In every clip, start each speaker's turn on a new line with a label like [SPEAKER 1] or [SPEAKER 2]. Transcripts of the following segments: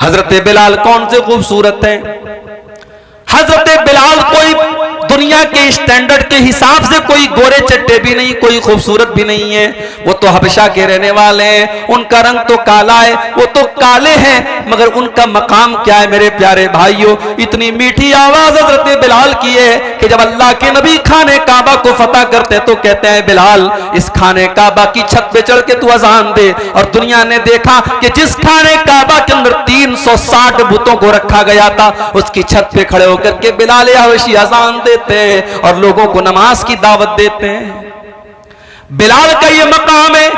[SPEAKER 1] हजरत बिलाल कौन से खूबसूरत हैं। हजरत बिलाल कोई दुनिया के स्टैंडर्ड के हिसाब से कोई गोरे चट्टे भी नहीं, कोई खूबसूरत भी नहीं है। वो तो हबशा के रहने वाले हैं, उनका रंग तो काला है, वो तो काले हैं, मगर उनका मकाम क्या है मेरे प्यारे भाइयों। इतनी मीठी आवाज हजरत बिलाल की है कि जब अल्लाह के नबी खाने काबा को फतह करते तो कहते हैं बिलाल इस खाने काबा की छत पे चढ़ के तू अजान दे। और दुनिया ने देखा कि जिस खाने काबा के अंदर 360 बुतों को रखा गया था उसकी छत पे खड़े होकर के बिलाल हबशी अजान देते और लोगों को नमाज की दावत देते हैं। बिलाल का ये मकाम है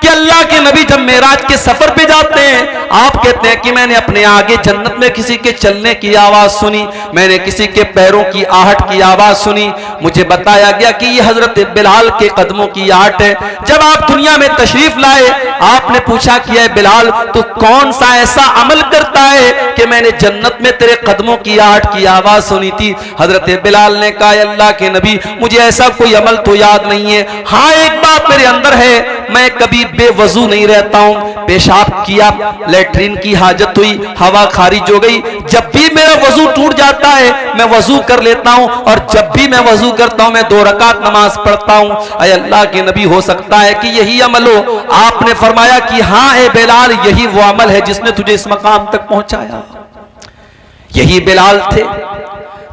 [SPEAKER 1] कि अल्लाह के नबी जब मेराज के सफर पे जाते हैं, आप कहते हैं कि मैंने अपने आगे जन्नत में किसी के चलने की आवाज सुनी, मैंने किसी के पैरों की आहट की आवाज सुनी, मुझे बताया गया कि ये हजरत बिलाल के कदमों की आहट है। जब आप दुनिया में तशरीफ लाए, आपने पूछा कि ऐ बिलाल तू कौन सा ऐसा अमल करता है कि मैंने जन्नत में तेरे कदमों की आहट की आवाज सुनी थी। हजरत बिलाल ने कहा अल्लाह के नबी मुझे ऐसा कोई अमल तो याद नहीं है, हाँ एक बात मेरे अंदर है, मैं कभी बेवजू नहीं रहता हूं। पेशाब किया, लेटरिन की हाजत हुई, हवा खारिज हो गई, जब भी मेरा वजू टूट जाता है मैं वजू कर लेता हूं और जब भी मैं वजू करता हूं मैं 2 रकात नमाज पढ़ता हूं। अय अल्लाह के नबी हो सकता है कि यही अमल हो। आपने फरमाया कि हां ए बिलाल यही वो अमल है जिसने तुझे इस मकाम तक पहुंचाया। यही बिलाल थे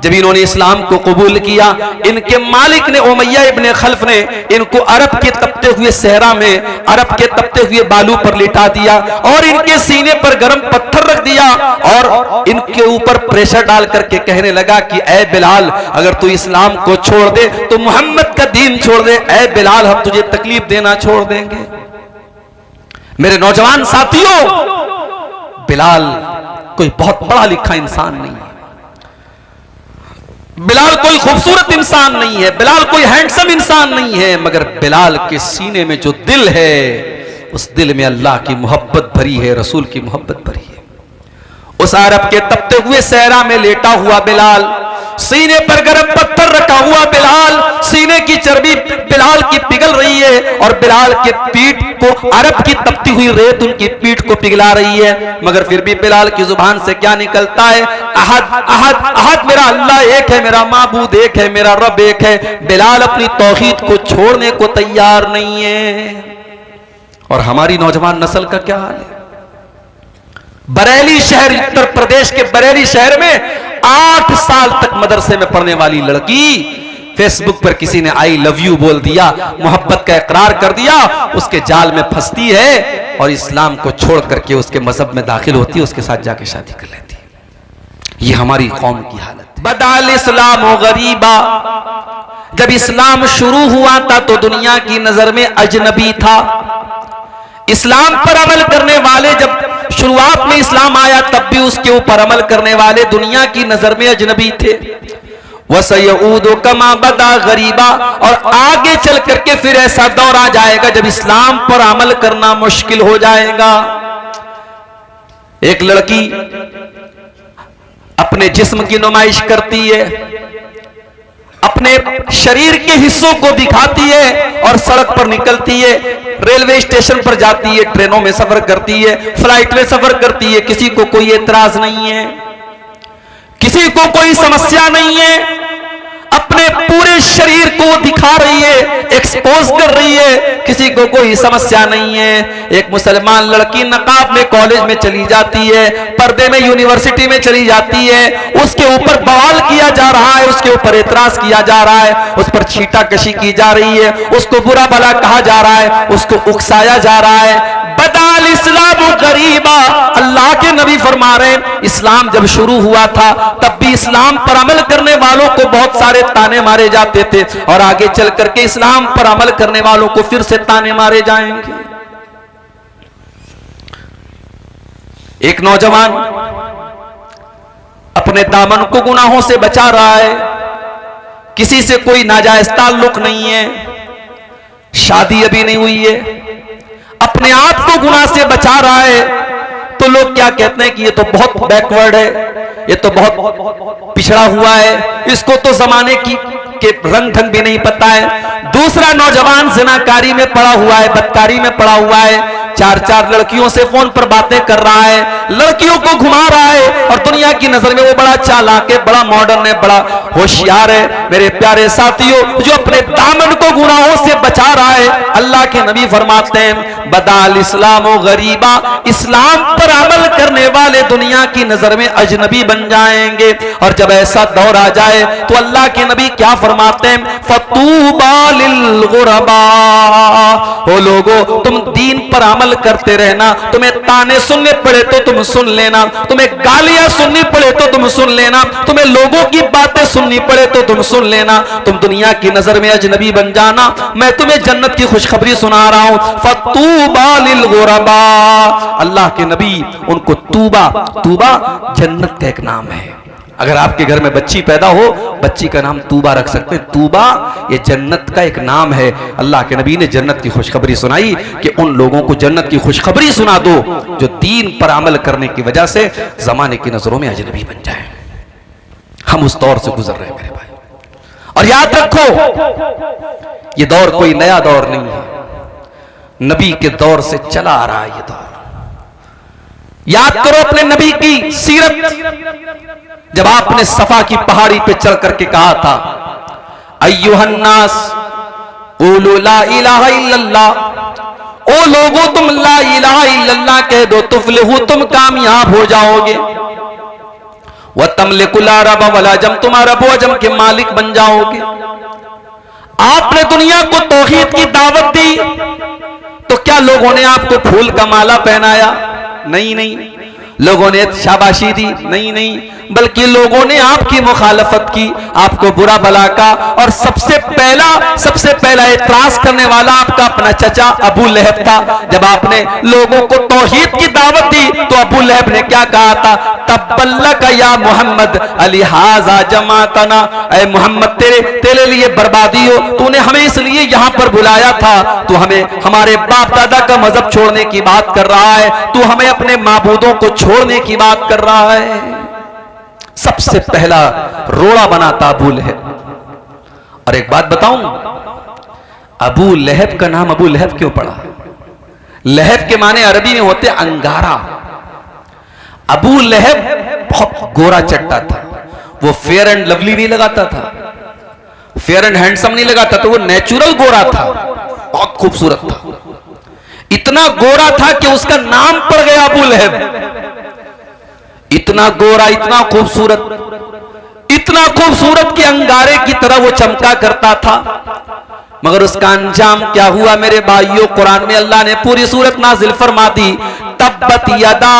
[SPEAKER 1] जब इन्होंने इस्लाम को कबूल किया, इनके मालिक ने उमैया इब्ने खल्फ ने इनको अरब के तपते हुए सहरा में, अरब के तपते हुए बालू पर लिटा दिया और इनके सीने पर गर्म पत्थर रख दिया और इनके ऊपर प्रेशर डाल करके कहने लगा कि ऐ बिलाल अगर तू इस्लाम को छोड़ दे तो मोहम्मद का दीन छोड़ दे, ऐ बिलाल हम तुझे तकलीफ देना छोड़ देंगे। मेरे नौजवान साथियों, बिलाल कोई बहुत पढ़ा लिखा इंसान नहीं है, बिलाल कोई खूबसूरत इंसान नहीं है, बिलाल कोई हैंडसम इंसान नहीं है, मगर बिलाल के सीने में जो दिल है उस दिल में अल्लाह की मोहब्बत भरी है, रसूल की मोहब्बत भरी है। उस अरब के तपते हुए सहरा में लेटा हुआ बिलाल, सीने पर गर्म पत्थर रखा हुआ बिलाल, सीने की चर्बी बिलाल की पिघल रही है और बिलाल के पीठ को अरब की तपती हुई रेत उनकी पीठ को पिघला रही है, मगर फिर भी बिलाल की जुबान से क्या निकलता है? अहद अहद अहद, मेरा अल्लाह एक है, मेरा माबूद एक है, मेरा रब एक है। बिलाल अपनी तौहीद को छोड़ने को तैयार नहीं है। और हमारी नौजवान नस्ल का क्या हाल है? बरेली शहर, उत्तर प्रदेश के बरेली शहर में 8 साल तक मदरसे में पढ़ने वाली लड़की फेसबुक पर किसी ने आई लव यू बोल दिया, मोहब्बत का इकरार कर दिया, उसके जाल में फंसती है और इस्लाम को छोड़ करके उसके मजहब में दाखिल होती है, उसके साथ जाके शादी कर लेती है। ये हमारी कौम की हालत। बदाल इस्लाम व गरीबा, जब इस्लाम शुरू हुआ था तो दुनिया की नजर में अजनबी था। इस्लाम पर अमल करने वाले, जब शुरुआत में इस्लाम आया तब भी उसके ऊपर अमल करने वाले दुनिया की नजर में अजनबी थे। वसयऊदु कमा बदा गरीबा, और आगे चल करके फिर ऐसा दौर आ जाएगा जब इस्लाम पर अमल करना मुश्किल हो जाएगा। एक लड़की अपने जिस्म की नुमाइश करती है, अपने शरीर के हिस्सों को दिखाती है और सड़क पर निकलती है, रेलवे स्टेशन पर जाती है, ट्रेनों में सफर करती है, फ्लाइट में सफर करती है, किसी को कोई एतराज नहीं है, किसी को कोई समस्या नहीं है। अपने पूरे शरीर को दिखा रही है, एक्सपोज कर रही है, किसी को कोई समस्या नहीं है। एक मुसलमान लड़की नकाब में कॉलेज में चली जाती है, पर्दे में यूनिवर्सिटी में चली जाती है, उसके ऊपर बवाल किया जा रहा है, उसके ऊपर एतराज किया जा रहा है, उस पर छींटाकशी की जा रही है, उसको बुरा भला कहा जा रहा है, उसको उकसाया जा रहा है। बदाल इस्लाम गरीबा, अल्लाह के नबी फरमा रहे हैं इस्लाम जब शुरू हुआ था तब भी इस्लाम पर अमल करने वालों को बहुत सारे ताने मारे जाते थे और आगे चल करके इस्लाम पर अमल करने वालों को फिर से ताने मारे जाएंगे। एक नौजवान अपने दामन को गुनाहों से बचा रहा है, किसी से कोई नाजायज ताल्लुक नहीं है, शादी अभी नहीं हुई है, अपने आप को गुनाह से बचा रहा है, तो लोग क्या कहते हैं कि ये तो बहुत बैकवर्ड है, ये तो बहुत पिछड़ा हुआ है, इसको तो जमाने के रंग ढंग भी नहीं पता है। दूसरा नौजवान ज़िनाकारी में पड़ा हुआ है, बदकारी में पड़ा हुआ है, 4-4 लड़कियों से फोन पर बातें कर रहा है, लड़कियों को घुमा रहा है, और दुनिया की नजर में वो बड़ा चालाक है, बड़ा मॉडर्न है, बड़ा होशियार है। मेरे प्यारे साथियों, जो अपने दामन को गुनाहों से बचा रहा है, अल्लाह के नबी फरमाते हैं बदाल इस्लाम गरीबा, इस्लाम पर अमल करने वाले दुनिया की नजर में अजनबी बन जाएंगे। और जब ऐसा दौर आ जाए तो अल्लाह के नबी क्या फरमाते हैं, फतूबा लिल गुरबा, ओ लोगो तुम दीन पर अमल करते रहना, तुम्हें ताने सुनने पड़े तो तुम सुन लेना, तुम्हें गालियां सुननी पड़े तो तुम सुन लेना, तुम्हें लोगों की बातें सुननी पड़े तो तुम सुन लेना, तुम दुनिया की नजर में अजनबी बन जाना, मैं तुम्हें जन्नत की खुशखबरी सुना रहा हूं। फतूबा लिल गुरबा, अल्लाह के नबी उनको तूबा, तूबा जन्नत का एक नाम है। अगर आपके घर में बच्ची पैदा हो, बच्ची का नाम तूबा रख सकते हैं। तूबा ये जन्नत का एक नाम है। अल्लाह के नबी ने जन्नत की खुशखबरी सुनाई कि उन लोगों को जन्नत की खुशखबरी सुना दो जो दीन पर अमल करने की वजह से जमाने की नजरों में अजनबी बन जाए। हम उस दौर से गुजर रहे हैं मेरे भाई, और याद रखो ये दौर कोई नया दौर नहीं है, नबी के दौर से चला आ रहा है ये दौर। याद करो अपने नबी की सीरत, जब आपने सफा की पहाड़ी पे चढ़ करके कहा था अय्युहन्नास क़ूलू ला इलाहा इल्लल्लाह, ओ लोगों तुम ला इलाहा इल्लल्लाह कह दो तुफ्लिहू, तुम कामयाब हो जाओगे। व तमलिकुल अरब वल अजम, तुम अरब व अजम के मालिक बन जाओगे। आपने दुनिया को तौहीद की दावत दी तो क्या लोगों ने आपको फूल का माला पहनाया? नहीं नहीं। लोगों ने शाबाशी दी? नहीं नहीं। बल्कि लोगों ने आपकी मुखालफत की, आपको बुरा भला का, और सबसे पहला एतराज करने वाला आपका अपना चचा अबू लहब था। जब आपने लोगों को तौहीद की दावत दी तो अबू लहब ने क्या कहा था, तब्बल्लक या मोहम्मद अलिहाजा जमातना, ऐ मोहम्मद तेरे लिए बर्बादी हो, तूने हमें इसलिए यहां पर बुलाया था, तू हमें हमारे बाप दादा का मजहब छोड़ने की बात कर रहा है, तू हमें अपने माबूदों को छोड़ने की बात कर रहा है। सबसे पहला रोड़ा बना था अबू लहब। और एक बात बताऊं, अबू लहब का नाम अबू लहब क्यों पड़ा? लहब के माने अरबी में होते अंगारा। अबू लहब बहुत गोरा चट्टा था, वो फेयर एंड लवली नहीं लगाता था, फेयर एंड हैंडसम नहीं लगाता था, वो नेचुरल गोरा था, बहुत खूबसूरत था। इतना गोरा था कि उसका नाम पड़ गया अबू लहब। इतना गोरा, इतना खूबसूरत कि अंगारे की तरह वो चमका करता था। मगर उसका अंजाम क्या हुआ मेरे भाइयों? कुरान में अल्लाह ने पूरी सूरत नाजिल फरमा दी, तब्बत यदा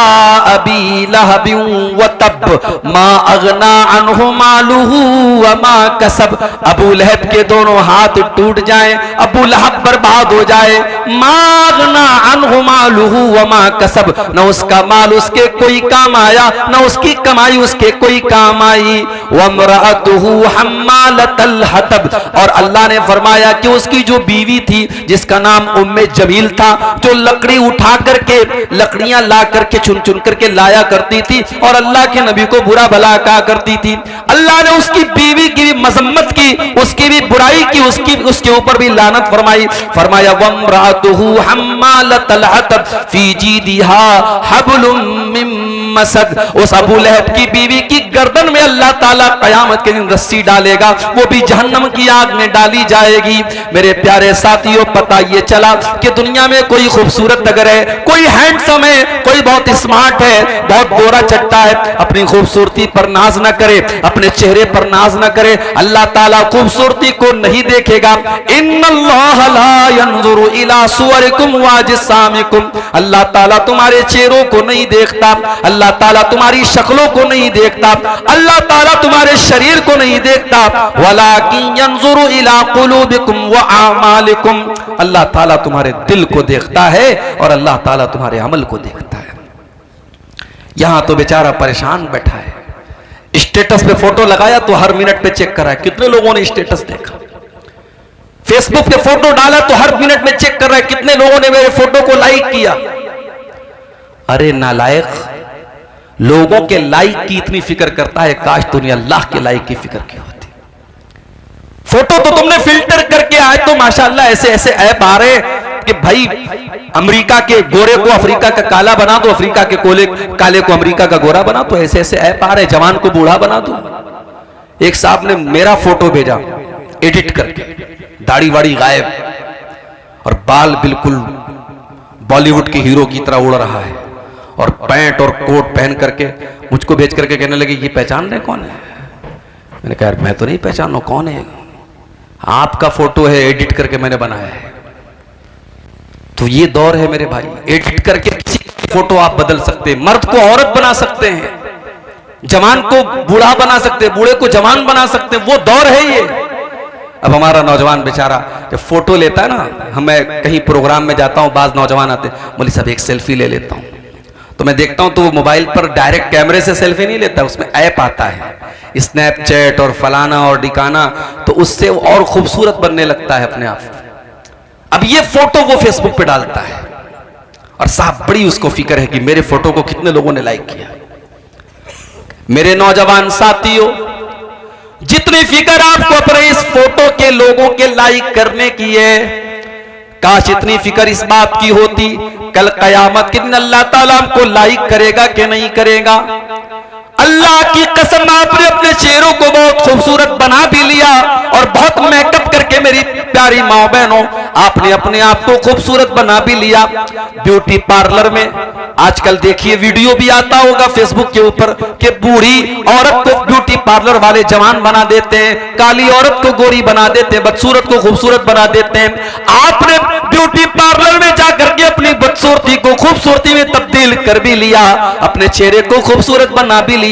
[SPEAKER 1] अबी लहबिन व तब मा अगना अन्हु मालुहु व मा कसब। अबू लहब के दोनों हाथ टूट जाएं, अबू लहब बर्बाद हो जाए, मा अगना अन्हु मालुहु व मा कसब, न उसका माल उसके कोई काम आया, न उसकी कमाई उसके कोई काम आई। व इम्राअतुहु हम्मालतल हतब, और अल्लाह ने फरमाया कि उसकी जो बीवी थी जिसका नाम उम्मे जमील था, जो लकड़ी उठा करके लकड़ियां ला करके चुन चुन करके लाया करती थी और अल्लाह के नबी को बुरा भला कहा करती थी, अल्लाह ने उसकी बीवी की भी मजम्मत की, उसकी भी बुराई की, उसके ऊपर भी लानत फरमाई। फरमाया वम्रातुहु हम्मालतल हतब फी जीदिहा हब्लुम मिन मसद, उस अबू लहब की बीवी की गर्दन में अल्लाह ताला कयामत के दिन रस्सी डालेगा, वो भी जहन्नम की आग में डाली जाएगी। मेरे प्यारे साथियों, पता ये चला कि दुनिया में कोई खूबसूरत अगर है, कोई हैंडसम है, कोई बहुत स्मार्ट है, बहुत गोरा चट्टा है, अपनी खूबसूरती पर नाज न करे, अपने चेहरे पर नाज न करे, अल्लाह ताला खूबसूरती को नहीं देखेगा। इन्नल्लाह ला यंजुरु इला सुवरिकुम व अजसामिकुम, अल्लाह ताला तुम्हारे चेहरों को नहीं देखता, अल्लाह ताला तुम्हारी शक्लों को नहीं देखता, अल्लाह ताला तुम्हारे शरीर को नहीं देखता, वलाकिन यंजुरु इला कुलूबिकुम व आमालिकुम, अल्लाह ताला तुम्हारे दिल को देखता है और अल्लाह ताला तुम्हारे अमल को देखता है। यहां तो बेचारा परेशान बैठा है, स्टेटस पे फोटो लगाया तो हर मिनट पे चेक कर रहा है कितने लोगों ने स्टेटस देखा, फेसबुक पे फोटो डाला तो हर मिनट में चेक कर रहा है कितने लोगों ने मेरे फोटो को लाइक किया। अरे नालायक, लोगों के लाइक की इतनी फिक्र करता है, काश तूने अल्लाह के लाइक की फिक्र की होती। फोटो तो तुमने फिल्टर करके आए तो माशाल्लाह ऐसे ऐसे ऐप आ रहे कि भाई अमेरिका के गोरे को अफ्रीका का काला बना दो, अफ्रीका के काले को अमेरिका का गोरा बना दो। ऐसे ऐसे ऐप आ रहे, जवान को बूढ़ा बना दो। एक साहब ने मेरा फोटो भेजा एडिट करके, दाढ़ी वाड़ी गायब और बाल बिल्कुल बॉलीवुड के हीरो की तरह उड़ रहा है, और पैंट और कोट पहन करके मुझको भेज करके कहने लगे ये पहचान रहे कौन है? मैंने कहा मैं तो नहीं पहचान रहा, कौन है? आपका फोटो है, एडिट करके मैंने बनाया है। तो ये दौर है मेरे भाई, एडिट करके किसी फोटो आप बदल सकते हैं, मर्द को औरत बना सकते हैं, जवान को बूढ़ा बना सकते हैं, बूढ़े को जवान बना सकते हैं, वो दौर है ये। अब हमारा नौजवान बेचारा जब फोटो लेता है ना, मैं कहीं प्रोग्राम में जाता हूं, बाज नौजवान आते, बोले सब एक सेल्फी ले लेता हूं, तो मैं देखता हूं तो वो मोबाइल पर डायरेक्ट कैमरे से सेल्फी नहीं लेता, उसमें ऐप आता है स्नैपचैट और फलाना और डिकाना, तो उससे वो और खूबसूरत बनने लगता है अपने आप। अब ये फोटो वो फेसबुक पे डालता है और साहब बड़ी उसको फिक्र है कि मेरे फोटो को कितने लोगों ने लाइक किया। मेरे नौजवान साथियों, जितनी फिक्र आपको अपने इस फोटो के लोगों के लाइक करने की है, काश इतनी फिक्र इस बात की होती कल कयामत के दिन अल्लाह ताला हमको लाइक करेगा कि नहीं करेगा। अल्लाह की कसम, आपने अपने चेहरों को बहुत खूबसूरत बना भी लिया और बहुत मेकअप करके मेरी प्यारी माँ बहनों आपने अपने आप को खूबसूरत बना भी लिया। ब्यूटी पार्लर में आजकल देखिए वीडियो भी आता होगा फेसबुक के ऊपर कि बूढ़ी औरत को ब्यूटी पार्लर वाले जवान बना देते हैं, काली औरत को गोरी बना देते हैं, बदसूरत को खूबसूरत बना देते हैं। आपने ब्यूटी पार्लर में जाकर के अपनी बदसूरती को खूबसूरती में तब्दील कर भी लिया, अपने चेहरे को खूबसूरत बना भी लिया,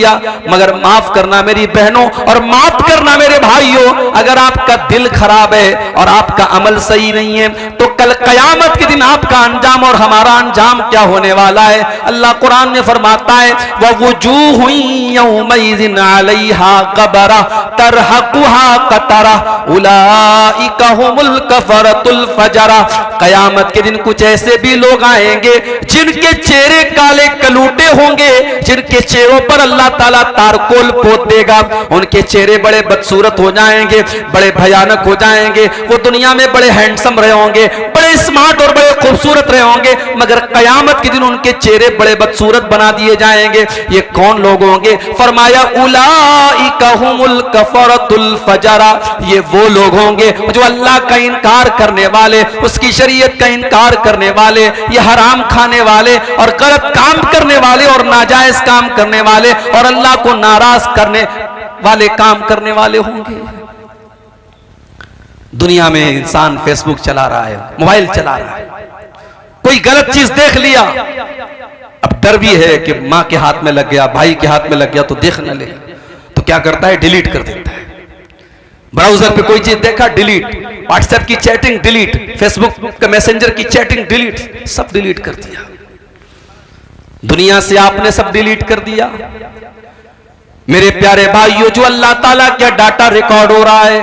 [SPEAKER 1] मगर माफ करना मेरी बहनों और माफ करना मेरे भाइयों, अगर आपका दिल खराब है और आपका अमल सही नहीं है तो कल कयामत के दिन आपका अंजाम और हमारा अंजाम क्या होने वाला है। अल्लाह कुरान में फरमाता है ववुजूहु यौमइज़िन अलैहा गबरा तरहकुहा कतरा उलाइका हुमुल कफरतुल फजरा। कयामत के दिन कुछ ऐसे भी लोग आएंगे जिनके चेहरे काले कलूटे होंगे, जिनके चेहरों पर अल्लाह ताला तारकोल पोत देगा, उनके चेहरे बड़े बदसूरत हो जाएंगे, बड़े भयानक हो जाएंगे। वो दुनिया में बड़े हैंडसम रहे होंगे, बड़े स्मार्ट और बड़े खूबसूरत रहे होंगे, मगर कयामत के दिन उनके चेहरे बड़े बदसूरत बना दिए जाएंगे। ये कौन लोग होंगे? फरमाया उलाइका हुमुल कफरतुल फजरा, ये वो लोग होंगे जो अल्लाह का इनकार करने वाले, उसकी शरीयत का इनकार करने वाले, ये हराम खाने वाले और गलत काम करने वाले और नाजायज काम करने वाले और अल्लाह को नाराज करने वाले काम करने वाले होंगे। दुनिया में इंसान फेसबुक चला रहा है, मोबाइल चला रहा है, कोई गलत चीज देख लिया, अब डर भी है कि मां के हाथ में लग गया, भाई के हाथ में लग गया तो देख न ले, तो क्या करता है? डिलीट कर देता है। ब्राउजर पे कोई चीज देखा डिलीट, व्हाट्सएप की चैटिंग डिलीट, फेसबुक का मैसेंजर की चैटिंग डिलीट, सब डिलीट कर दिया। दुनिया से आपने सब डिलीट कर दिया। मेरे प्यारे भाइयों, जो अल्लाह ताला का डाटा रिकॉर्ड हो रहा है,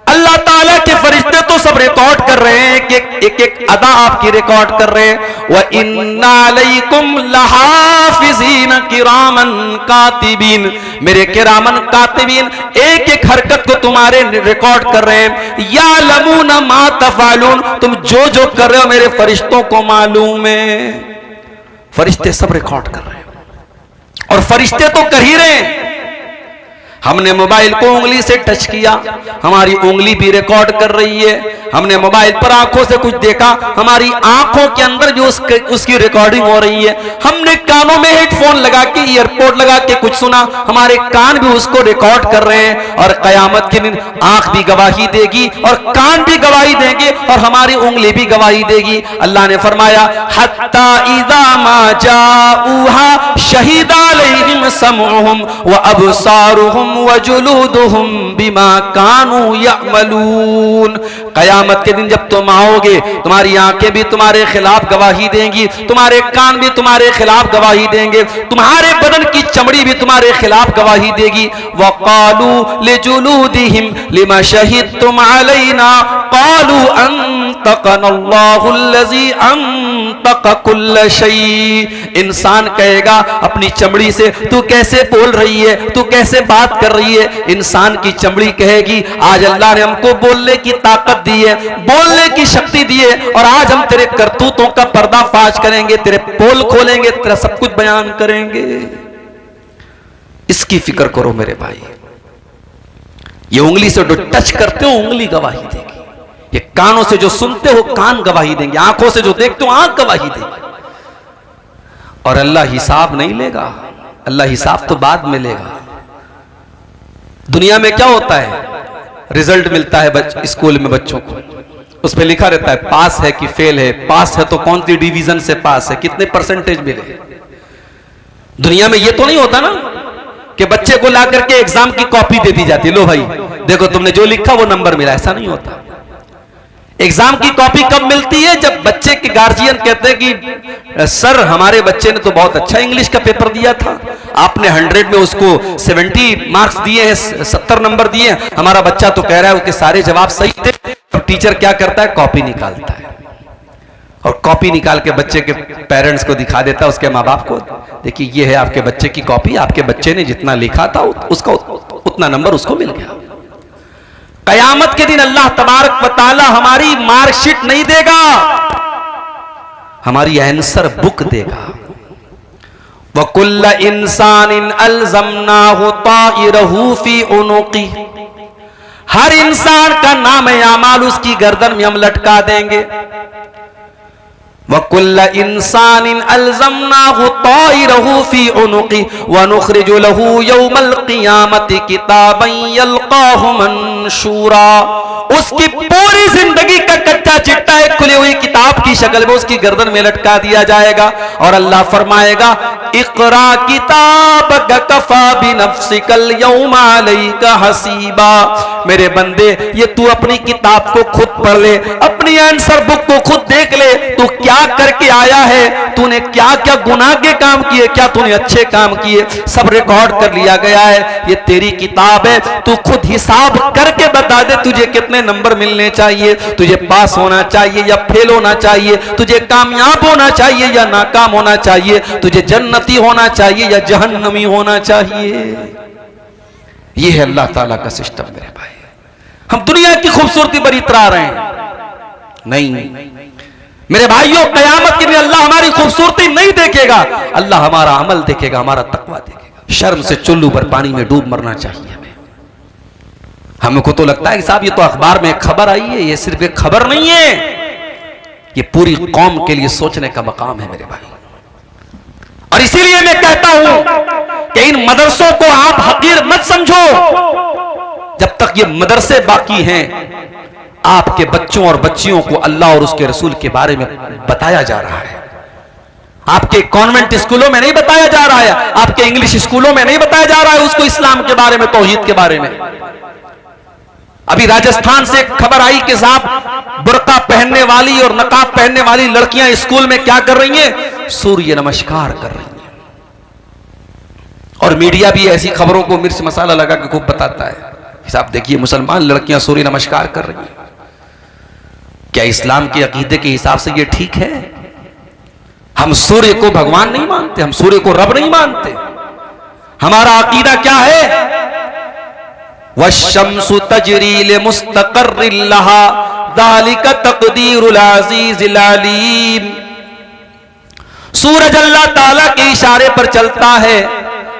[SPEAKER 1] अल्लाह ताला के फरिश्ते तो सब रिकॉर्ड कर रहे हैं कि एक एक अदा आपकी रिकॉर्ड कर रहे हैं। व इन्ना अलैकुम लहाफिज़ीन किरामन कातिबीन, मेरे किरामन कातिबीन एक एक हरकत को तुम्हारे रिकॉर्ड कर रहे हैं। यालमून मा तफअलून, तुम जो जो कर रहे हो मेरे फरिश्तों को मालूम है। फरिश्ते सब रिकॉर्ड कर रहे हैं और फरिश्ते तो कर ही रहे हैं। हमने मोबाइल को उंगली से टच किया, हमारी उंगली भी रिकॉर्ड कर रही है। हमने मोबाइल पर आंखों से कुछ देखा, हमारी आंखों के अंदर भी उसकी रिकॉर्डिंग हो रही है। हमने कानों में हेडफोन लगा के, ईयरपोर्ट लगा के कुछ सुना, हमारे कान भी उसको रिकॉर्ड कर रहे हैं। और कयामत के दिन आंख भी गवाही देगी और कान भी गवाही देंगे और हमारी उंगली भी गवाही देगी। अल्लाह ने फरमाया हत्ता इज़ा मा जाऊहा शहीदा अलैहिम समउहुम व अबसारुहुम वजुलूदुहुम बिमा कानू यअमलून। कयामत के दिन जब तुम आओगे, तुम्हारी आंखें भी तुम्हारे खिलाफ गवाही देंगी, तुम्हारे कान भी तुम्हारे खिलाफ गवाही देंगे, तुम्हारे बदन की चमड़ी भी तुम्हारे खिलाफ गवाही देगी। वक़ालू लिजुलूदिहिम लिमा शहिदतुम अलैना क़ालू अंतक़नल्लाहु अल्लज़ी अंतक़ कुल्ल शै। इंसान कहेगा अपनी चमड़ी से, तू कैसे बोल रही है, तू कैसे बात कर रही है? इंसान की चमड़ी कहेगी आज अल्लाह ने हमको बोलने की ताकत दी है, बोलने की शक्ति दी है, और आज हम तेरे करतूतों का पर्दाफाश करेंगे, तेरे पोल खोलेंगे, तेरा सब कुछ बयान करेंगे। इसकी फिक्र करो मेरे भाई। ये उंगली से जो टच करते हो उंगली गवाही देगी, ये कानों से जो सुनते हो कान गवाही देंगे, आंखों से जो देखते हो आंख गवाही देगी। और अल्लाह हिसाब नहीं लेगा, अल्लाह हिसाब तो बाद में लेगा। दुनिया में क्या होता है, रिजल्ट मिलता है स्कूल में बच्चों को, उस पर लिखा रहता है पास है कि फेल है, पास है तो कौन सी डिवीजन से पास है, कितने परसेंटेज मिले। दुनिया में ये तो नहीं होता ना कि बच्चे को ला करके एग्जाम की कॉपी दे दी जाती है, लो भाई देखो तुमने जो लिखा वो नंबर मिला, ऐसा नहीं होता। एग्जाम की कॉपी कब मिलती है, जब बच्चे के गार्जियन कहते हैं कि सर हमारे बच्चे ने तो बहुत अच्छा इंग्लिश का पेपर दिया था, आपने 100 में उसको 70 मार्क्स दिए हैं, 70 नंबर दिए हैं, हमारा बच्चा तो कह रहा है उसके सारे जवाब सही थे। तो टीचर क्या करता है, कॉपी निकालता है, और कॉपी निकाल के बच्चे के पेरेंट्स को दिखा देता है, उसके माँ बाप को, देखिए ये है आपके बच्चे की कॉपी, आपके बच्चे ने जितना लिखा था उसका उतना नंबर उसको मिल गया। कयामत के दिन अल्लाह तबारक व तआला हमारी मार्कशीट नहीं देगा, हमारी आंसर बुक देगा। वकुल्ल इंसानिन अल्ज़मनाहु ताइरहु फी उनुक़ी, हर इंसान का नाम आमाल उसकी गर्दन में हम लटका देंगे। वकुल्ल इंसानिन अल्ज़मनाहु ताइरहु फी उनुक़ी वनुख़रिजु लहू यौमल क़ियामति किताबन यल्क़ाहु मंशूरा, उसकी पूरी जिंदगी का कच्चा चिट्ठा एक खुली हुई किताब की शक्ल में उसकी गर्दन में लटका दिया जाएगा, और अल्लाह फरमाएगा इक़रा किताबक कफ़ा बिनफ़्सिकल यौमा अलैका हसीबा, मेरे बंदे ये तू अपनी किताब को खुद पढ़ ले, अपनी आंसर बुक को खुद देख ले, तू क्या करके आया है, तूने क्या क्या गुनाह के काम किए, क्या तूने अच्छे काम किए, सब रिकॉर्ड कर लिया गया है। ये तेरी किताब है, तू खुद हिसाब करके बता दे तुझे कितने नंबर मिलने चाहिए, तुझे पास होना चाहिए या फेल होना चाहिए, तुझे कामयाब होना चाहिए या नाकाम होना चाहिए, तुझे जन्नती होना चाहिए या जहन्नमी होना चाहिए। ये है अल्लाह ताला का सिस्टम मेरे भाई। हम दुनिया की खूबसूरती पर इतरा रहे हैं, नहीं मेरे भाइयों, कयामत के दिन अल्लाह हमारी खूबसूरती नहीं देखेगा, अल्लाह हमारा अमल देखेगा, हमारा तकवा देखेगा। शर्म से चुल्लू पर पानी में डूब मरना चाहिए हमें। हमको तो लगता है कि साहब ये तो अखबार में खबर आई है, ये सिर्फ एक खबर नहीं है, ये पूरी कौम के लिए सोचने का मकाम है मेरे भाई। और इसीलिए मैं कहता हूं कि इन मदरसों को आप हकीर मत समझो, जब तक ये मदरसे बाकी हैं आपके बच्चों और बच्चियों को अल्लाह और उसके रसूल के बारे में बताया जा रहा है। आपके कॉन्वेंट स्कूलों में नहीं बताया जा रहा है, आपके इंग्लिश स्कूलों में नहीं बताया जा रहा है उसको इस्लाम के बारे में, तौहीद के बारे में। अभी राजस्थान से खबर आई कि साहब बुर्का पहनने वाली और नकाब पहनने वाली लड़कियां स्कूल में क्या कर रही हैं, सूर्य नमस्कार कर रही हैं। और मीडिया भी ऐसी खबरों को मिर्च मसाला लगा के खूब बताता है, साहब देखिए मुसलमान लड़कियां सूर्य नमस्कार कर रही हैं। क्या इस्लाम के अकीदे के हिसाब से ये ठीक है? हम सूर्य को भगवान नहीं मानते, हम सूर्य को रब नहीं मानते। हमारा अकीदा क्या है, वश्शम्सु तजरी लिमुस्तक़र्रिन लहा ज़ालिका तक़दीरुल अज़ीज़िल अलीम। सूरज अल्लाह ताला के इशारे पर चलता है,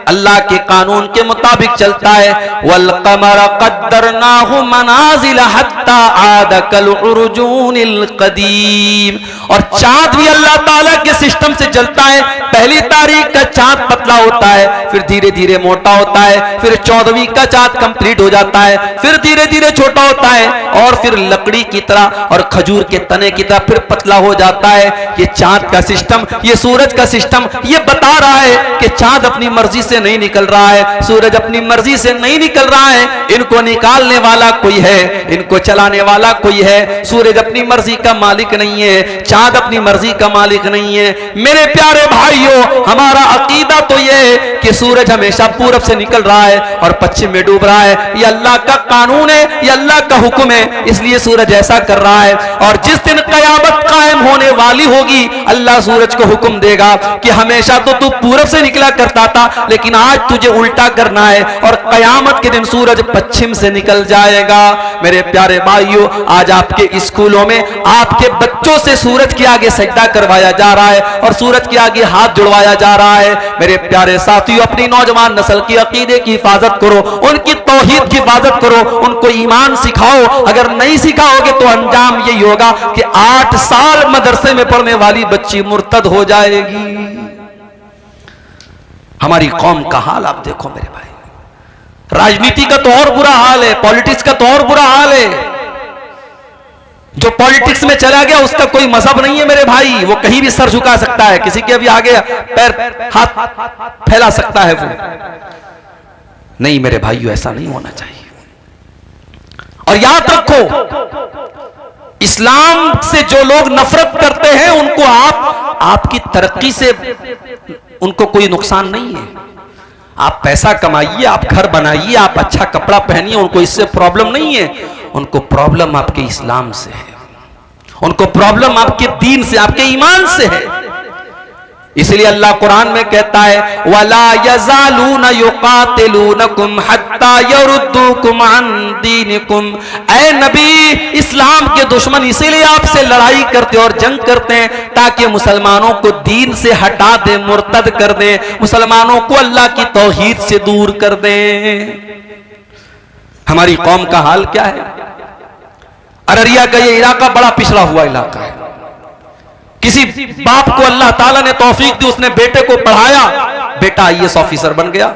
[SPEAKER 1] अल्लाह के कानून के मुताबिक चलता है। वल क़मर क़द्दरनाहु मनाज़िल हत्ता आद कल उर्जूनिल क़दीम। और चांद भी अल्लाह ताला के सिस्टम से चलता है। पहली तारीख का चांद पतला होता है, फिर धीरे धीरे मोटा होता है, फिर 14वीं का चांद कंप्लीट हो जाता है, फिर धीरे धीरे छोटा होता है, और फिर लकड़ी की तरह और खजूर के तने की तरह फिर पतला हो जाता है। ये चांद का सिस्टम, ये सूरज का सिस्टम ये बता रहा है कि चांद अपनी मर्जी से नहीं निकल रहा है, सूरज अपनी मर्जी से नहीं निकल रहा है, इनको निकालने वाला कोई है, इनको चलाने वाला कोई है। सूरज अपनी मर्जी का मालिक नहीं है, चांद अपनी मर्जी का मालिक नहीं है। मेरे प्यारे भाइयों, हमारा अकीदा तो यह है कि सूरज हमेशा पूरब से निकल रहा है और पश्चिम में डूब रहा है। यह अल्लाह का कानून है, यह अल्लाह का हुक्म है, इसलिए सूरज ऐसा कर रहा है। और जिस दिन कयामत कायम होने वाली होगी, अल्लाह सूरज को हुक्म देगा कि हमेशा तो तू पूरब से निकला करता था, लेकिन आज तुझे उल्टा करना है, और कयामत के दिन सूरज पश्चिम से निकल जाएगा। मेरे प्यारे भाइयों, आज आपके स्कूलों में आपके बच्चों से सूरज के आगे सजदा करवाया जा रहा है और सूरज के आगे हाथ जुड़वाया जा रहा है। मेरे प्यारे साथियों, अपनी नौजवान नस्ल की अकीदे की हिफाजत करो, उनकी तौहीद की हिफाजत करो, उनको ईमान सिखाओ। अगर नहीं सिखाओगे तो अंजाम यही होगा कि 8 साल मदरसे में पढ़ने वाली बच्ची मुर्तद हो जाएगी। हमारी कौम का हाल आप देखो मेरे भाई, राजनीति का तो और बुरा हाल है, पॉलिटिक्स का तो और बुरा हाल है। जो पॉलिटिक्स में चला गया उसका कोई मजहब नहीं है मेरे भाई, वो कहीं भी सर झुका सकता है, किसी के भी आगे पैर हाथ फैला सकता है वो। नहीं मेरे भाइयों, ऐसा नहीं होना चाहिए। और याद रखो, इस्लाम से जो लोग नफरत करते हैं उनको आपकी तरक्की से उनको कोई नुकसान नहीं है। आप पैसा कमाइए, आप घर बनाइए, आप अच्छा कपड़ा पहनिए, उनको इससे प्रॉब्लम नहीं है। उनको प्रॉब्लम आपके इस्लाम से है, उनको प्रॉब्लम आपके दीन से, आपके ईमान से है। इसलिए अल्लाह कुरान में कहता है, वला यज़ालूना युकातिलूनकुम हत्ता यरुद्दूकुम अन दीनिकुम। ऐ नबी, इस्लाम के दुश्मन इसीलिए आपसे लड़ाई करते और जंग करते हैं ताकि मुसलमानों को दीन से हटा दे, मुर्तद कर दे, मुसलमानों को अल्लाह की तौहीद से दूर कर दे। हमारी कौम का हाल क्या है? अररिया का ये इलाका बड़ा पिछड़ा हुआ इलाका है। किसी बाप को अल्लाह ताला ने तौफीक दी, उसने बेटे को पढ़ाया, बेटा आईएएस ऑफिसर बन गया।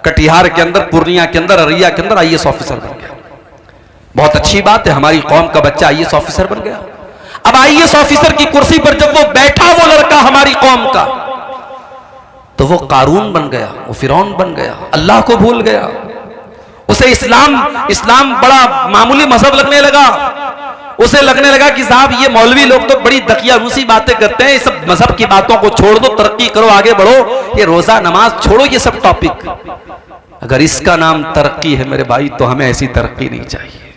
[SPEAKER 1] कटिहार के अंदर, पूर्णिया के अंदर, अररिया के अंदर आईएएस ऑफिसर बन गया। बहुत अच्छी बात है, हमारी कौम का बच्चा आईएएस ऑफिसर बन गया। अब आईएएस ऑफिसर की कुर्सी पर जब वो बैठा, वो लड़का हमारी कौम का, तो वो कारून बन गया, वो फिरौन बन गया, अल्लाह को भूल गया। उसे इस्लाम बड़ा मामूली मजहब लगने लगा। उसे लगने लगा कि साहब ये मौलवी लोग तो बड़ी दकियानूसी बातें करते हैं, इस सब मजहब की बातों को छोड़ दो, तरक्की करो, आगे बढ़ो, ये रोजा नमाज छोड़ो, ये सब टॉपिक। अगर इसका नाम तरक्की है मेरे भाई, तो हमें ऐसी तरक्की नहीं चाहिए।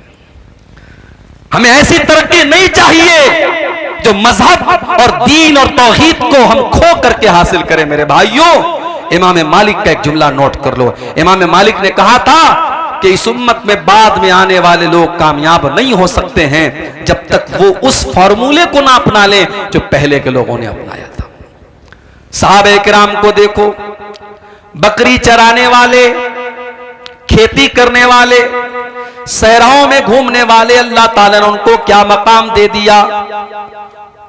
[SPEAKER 1] हमें ऐसी तरक्की नहीं चाहिए जो मजहब और दीन और तौहीद को हम खो करके हासिल करें मेरे भाइयों। इमाम मालिक का एक जुमला नोट कर लो। इमाम मालिक ने कहा था कि इस उम्मत में बाद में आने वाले लोग कामयाब नहीं हो सकते हैं जब तक वो उस फॉर्मूले को ना अपना लें जो पहले के लोगों ने अपनाया था। सहाबे किराम को देखो, बकरी चराने वाले, खेती करने वाले, सहराओं में घूमने वाले, अल्लाह ताला ने उनको क्या मकाम दे दिया।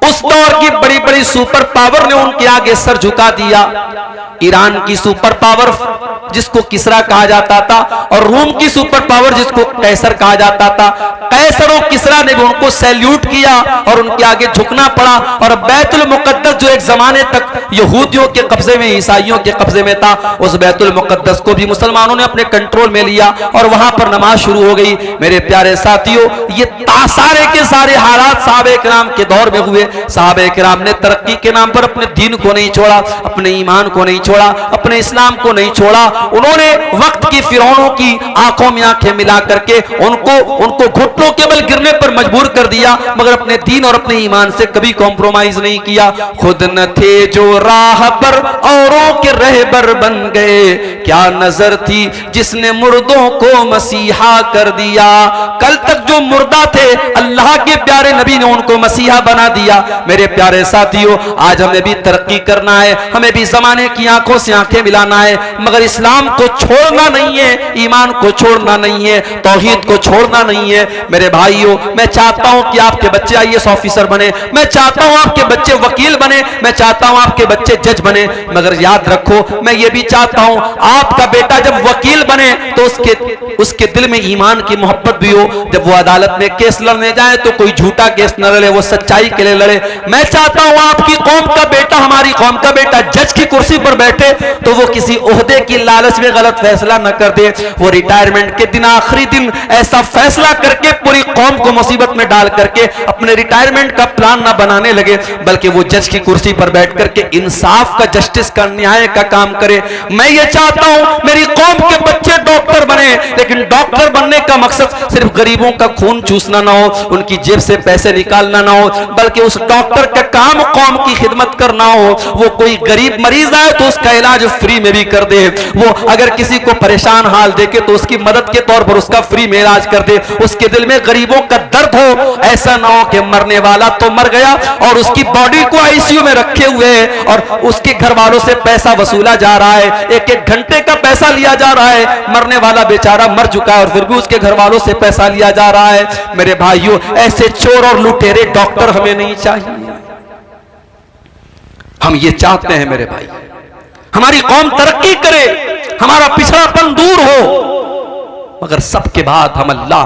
[SPEAKER 1] उस दौर की बड़ी बड़ी सुपर पावर ने उनके आगे सर झुका दिया। ईरान की सुपर पावर जिसको किसरा कहा जाता था, और रोम की सुपर पावर जिसको कैसर कहा जाता था, कैसर और किसरा ने भी उनको सैल्यूट किया और उनके आगे झुकना पड़ा। और बैतुल मुकद्दस जो एक जमाने तक यहूदियों के कब्जे में, ईसाइयों के कब्जे में था, उस बैतुल मुकद्दस को भी मुसलमानों ने अपने कंट्रोल में लिया और वहां पर नमाज शुरू हो गई। मेरे प्यारे साथियों, ये सारे के सारे हालात सहाबे किराम के दौर में हुए। सहाबे किराम ने तरक्की के नाम पर अपने दीन को नहीं छोड़ा, अपने ईमान को नहीं छोड़ा, अपने इस्लाम को नहीं छोड़ा। उन्होंने वक्त की फिरौनों की आंखों में आंखें मिला करके उनको घुटनों के बल गिरने पर मजबूर कर दिया, मगर अपने दीन और अपने ईमान से कभी कॉम्प्रोमाइज नहीं किया। खुद न थे जो राह पर, औरों के रहबर बन गए। क्या नजर थी जिसने मुर्दों को मसीहा कर दिया। कल तक जो मुर्दा थे, अल्लाह के प्यारे नबी ने उनको मसीहा बना दिया। मेरे प्यारे साथियों, आज हमें भी तरक्की करना है, हमें भी जमाने की आंखों से आंखें मिलाना है, मगर इस्लाम को छोड़ना नहीं है, ईमान को छोड़ना नहीं है, तौहीद को छोड़ना नहीं है। मेरे भाइयों, मैं चाहता हूं कि आपके बच्चे आईएएस ऑफिसर बने, मैं चाहता हूं आपके बच्चे वकील बने, मैं चाहता हूं आपके बच्चे जज बने, मगर याद रखो, मैं ये भी चाहता हूं आपका बेटा जब वकील बने तो उसके दिल में ईमान की मोहब्बत भी हो। जब वो अदालत में केस लड़ने जाए तो कोई झूठा केस न लड़े, वो सच्चाई के लिए लड़े। मैं चाहता हूं आपकी कौम का बेटा, हमारी कौम का बेटा जज की कुर्सी पर बैठे तो वो किसी ओहदे की लालच में गलत फैसला न कर दे, वो रिटायरमेंट के दिन, आखिरी दिन ऐसा फैसला करके पूरी कौम को मुसीबत में डाल करके अपने रिटायरमेंट का प्लान न बनाने लगे, बल्कि वो जज की कुर्सी पर बैठ करके इंसाफ का, जस्टिस का, न्याय का काम करे। मैं ये चाहता हूं मेरी कौम के बच्चे डॉक्टर बने, लेकिन डॉक्टर बनने का मकसद सिर्फ गरीबों का खून चूसना ना हो, उनकी जेब से पैसे निकालना ना हो, बल्कि उस डॉक्टर का काम कौम की खिदमत करना हो। वो कोई गरीब मरीज आए तो उसका इलाज फ्री में भी कर दे, वो अगर किसी को परेशान हाल देखे तो उसकी मदद के तौर पर उसका फ्री में इलाज कर दे, उसके दिल में गरीबों का दर्द हो। ऐसा ना हो कि मरने वाला तो मर गया और उसकी बॉडी को आईसीयू में रखे हुए है और उसके घर वालों से पैसा वसूला जा रहा है, एक एक घंटे का पैसा लिया जा रहा है। मरने वाला बेचारा मर चुका है और फिर भी उसके घर वालों से पैसा लिया जा रहा है। मेरे भाइयों, ऐसे चोर और लुटेरे डॉक्टर हमें नहीं चाहिए। हम ये चाहते हैं मेरे भाई, हमारी कौम तरक्की करे, हमारा पिछड़ापन दूर हो, मगर सबके बाद हम अल्लाह,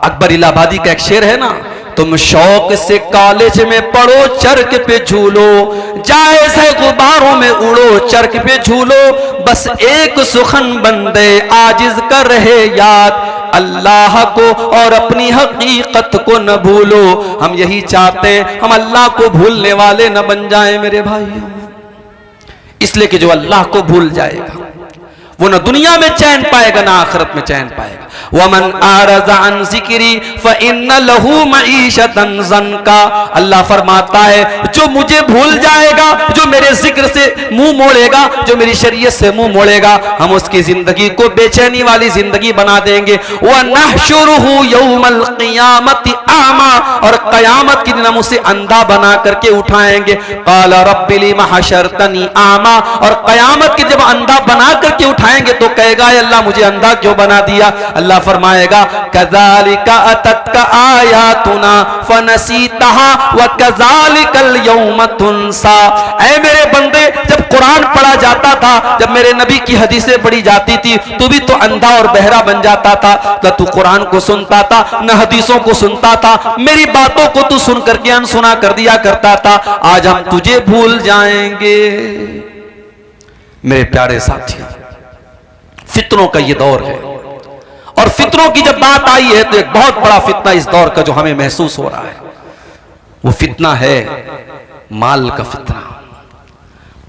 [SPEAKER 1] अकबर इलाहाबादी का एक शेर है ना, तुम शौक से कॉलेज में पढ़ो, चरक पे झूलो, जायज है गुब्बारों में उड़ो, चरक पे झूलो, बस एक सुखन बंदे आजिज कर रहे याद, अल्लाह को और अपनी हकीकत को न भूलो। हम यही चाहते हैं, हम अल्लाह को भूलने वाले न बन जाएं मेरे भाइयों। इसलिए कि जो अल्लाह को भूल जाएगा वो न दुनिया में चैन पाएगा ना आखिरत में चैन पाएगा। वमन आरज़ा अन ज़िक्री फ़इन्न लहू मईशतन ज़न्का, अल्लाह फरमाता है जो मुझे भूल जाएगा, जो मेरे जिक्र से मुंह मोड़ेगा, जो मेरी शरीयत से मुंह मोड़ेगा, हम उसकी जिंदगी को बेचैनी वाली जिंदगी बना देंगे। व नहशुरुहु यौमल क़ियामति आमा, और क़यामत के दिन हम उसे अंधा बना करके उठाएंगे। क़ाल रब्बि लिमा हशरतनी आमा, और क़यामत के जब अंधा बना करके उठाएंगे तो कहेगा अल्लाह मुझे अंधा क्यों बना दिया। अल्लाह फरमाएगा कज़ालिका अततका आयातुना फनसीतहा व कज़ालिकल यौम तुनसा। ऐ मेरे बंदे, जब कुरान पढ़ा जाता था, जब मेरे नबी की हदीसें पढ़ी जाती थी, तू भी तो अंधा और बहरा बन जाता था, न तू कुरान को सुनता था न हदीसों को सुनता था, मेरी बातों को तू सुन करके अनसुना कर दिया करता था। आज हम तुझे भूल जाएंगे। मेरे प्यारे साथियों, फितनों का ये दौर है, और फितनों की जब बात आई है तो एक बहुत बड़ा फितना इस दौर का जो हमें महसूस हो रहा है, वो फितना है माल का फितना।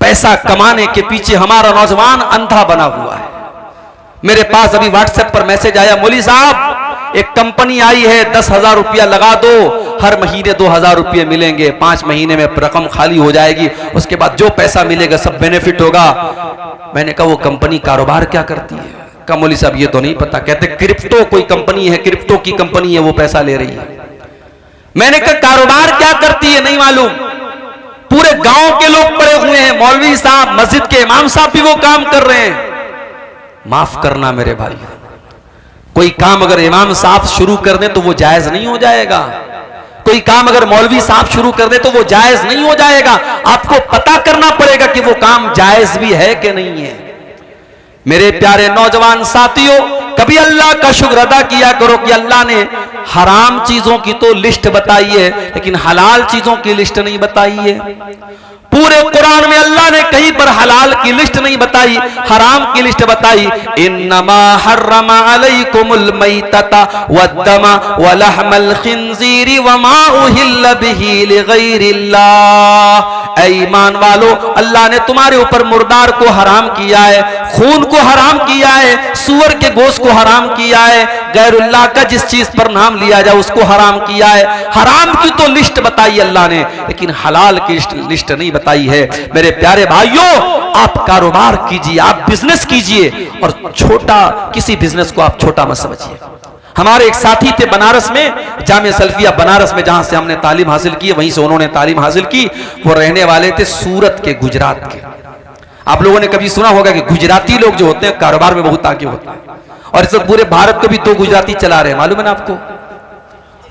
[SPEAKER 1] पैसा कमाने के पीछे हमारा नौजवान अंधा बना हुआ है। मेरे पास अभी व्हाट्सएप पर मैसेज आया, मौली साहब एक कंपनी आई है, 10,000 रुपया लगा दो, हर महीने 2,000 रुपये मिलेंगे, 5 महीने में रकम खाली हो जाएगी, उसके बाद जो पैसा मिलेगा सब बेनिफिट होगा। मैंने कहा वो कंपनी कारोबार क्या करती है? कहा मौली साहब ये तो नहीं पता। कहते क्रिप्टो कोई कंपनी है, क्रिप्टो की कंपनी है, वो पैसा ले रही है। मैंने कहा कारोबार क्या करती है? नहीं मालूम। पूरे गांव के लोग पड़े हुए हैं, मौलवी साहब, मस्जिद के इमाम साहब भी वो काम कर रहे हैं। माफ करना मेरे भाई, कोई काम अगर इमाम साहब शुरू कर दे तो वो जायज नहीं हो जाएगा, कोई काम अगर मौलवी साहब शुरू कर दे तो वो जायज नहीं हो जाएगा। आपको पता करना पड़ेगा कि वो काम जायज भी है कि नहीं है। मेरे प्यारे नौजवान साथियों, कभी अल्लाह का शुक्र अदा किया करो कि अल्लाह ने हराम चीजों की तो लिस्ट बताई है, लेकिन हलाल चीजों की लिस्ट नहीं बताई है। पूरे कुरान में अल्लाह ने कहीं पर हलाल की लिस्ट नहीं बताई, हराम की लिस्ट बताई। इन्नमा हर्रमा अलैकुमुल मैतता वद्दमा वलहमल खिंजीरी वमा उहिल्ल बिही लिगैरिल्लाह। ऐ ईमान वालो, अल्लाह ने तुम्हारे ऊपर मुर्दार को हराम किया है, खून को हराम किया है, सुअर के गोश्त को हराम किया है, गैरुल्लाह का जिस चीज पर नाम लिया जाए उसको हराम किया है। हराम की तो लिस्ट बताई अल्लाह ने, लेकिन हलाल की लिस्ट नहीं बताई है। मेरे प्यारे भाइयों, आप कारोबार कीजिए, आप बिजनेस कीजिए, और छोटा किसी बिजनेस को आप छोटा मत समझिए। हमारे एक साथी थे बनारस में, जामिया सल्फिया बनारस में, जहां से हमने तालीम हासिल की, वहीं से उन्होंने तालीम हासिल की। वो रहने वाले थे सूरत के, गुजरात के। आप लोगों ने कभी सुना होगा कि गुजराती लोग जो होते हैं कारोबार में बहुत आगे होते हैं, और इस पूरे भारत को भी 2 गुजराती चला रहे हैं, मालूम है ना आपको?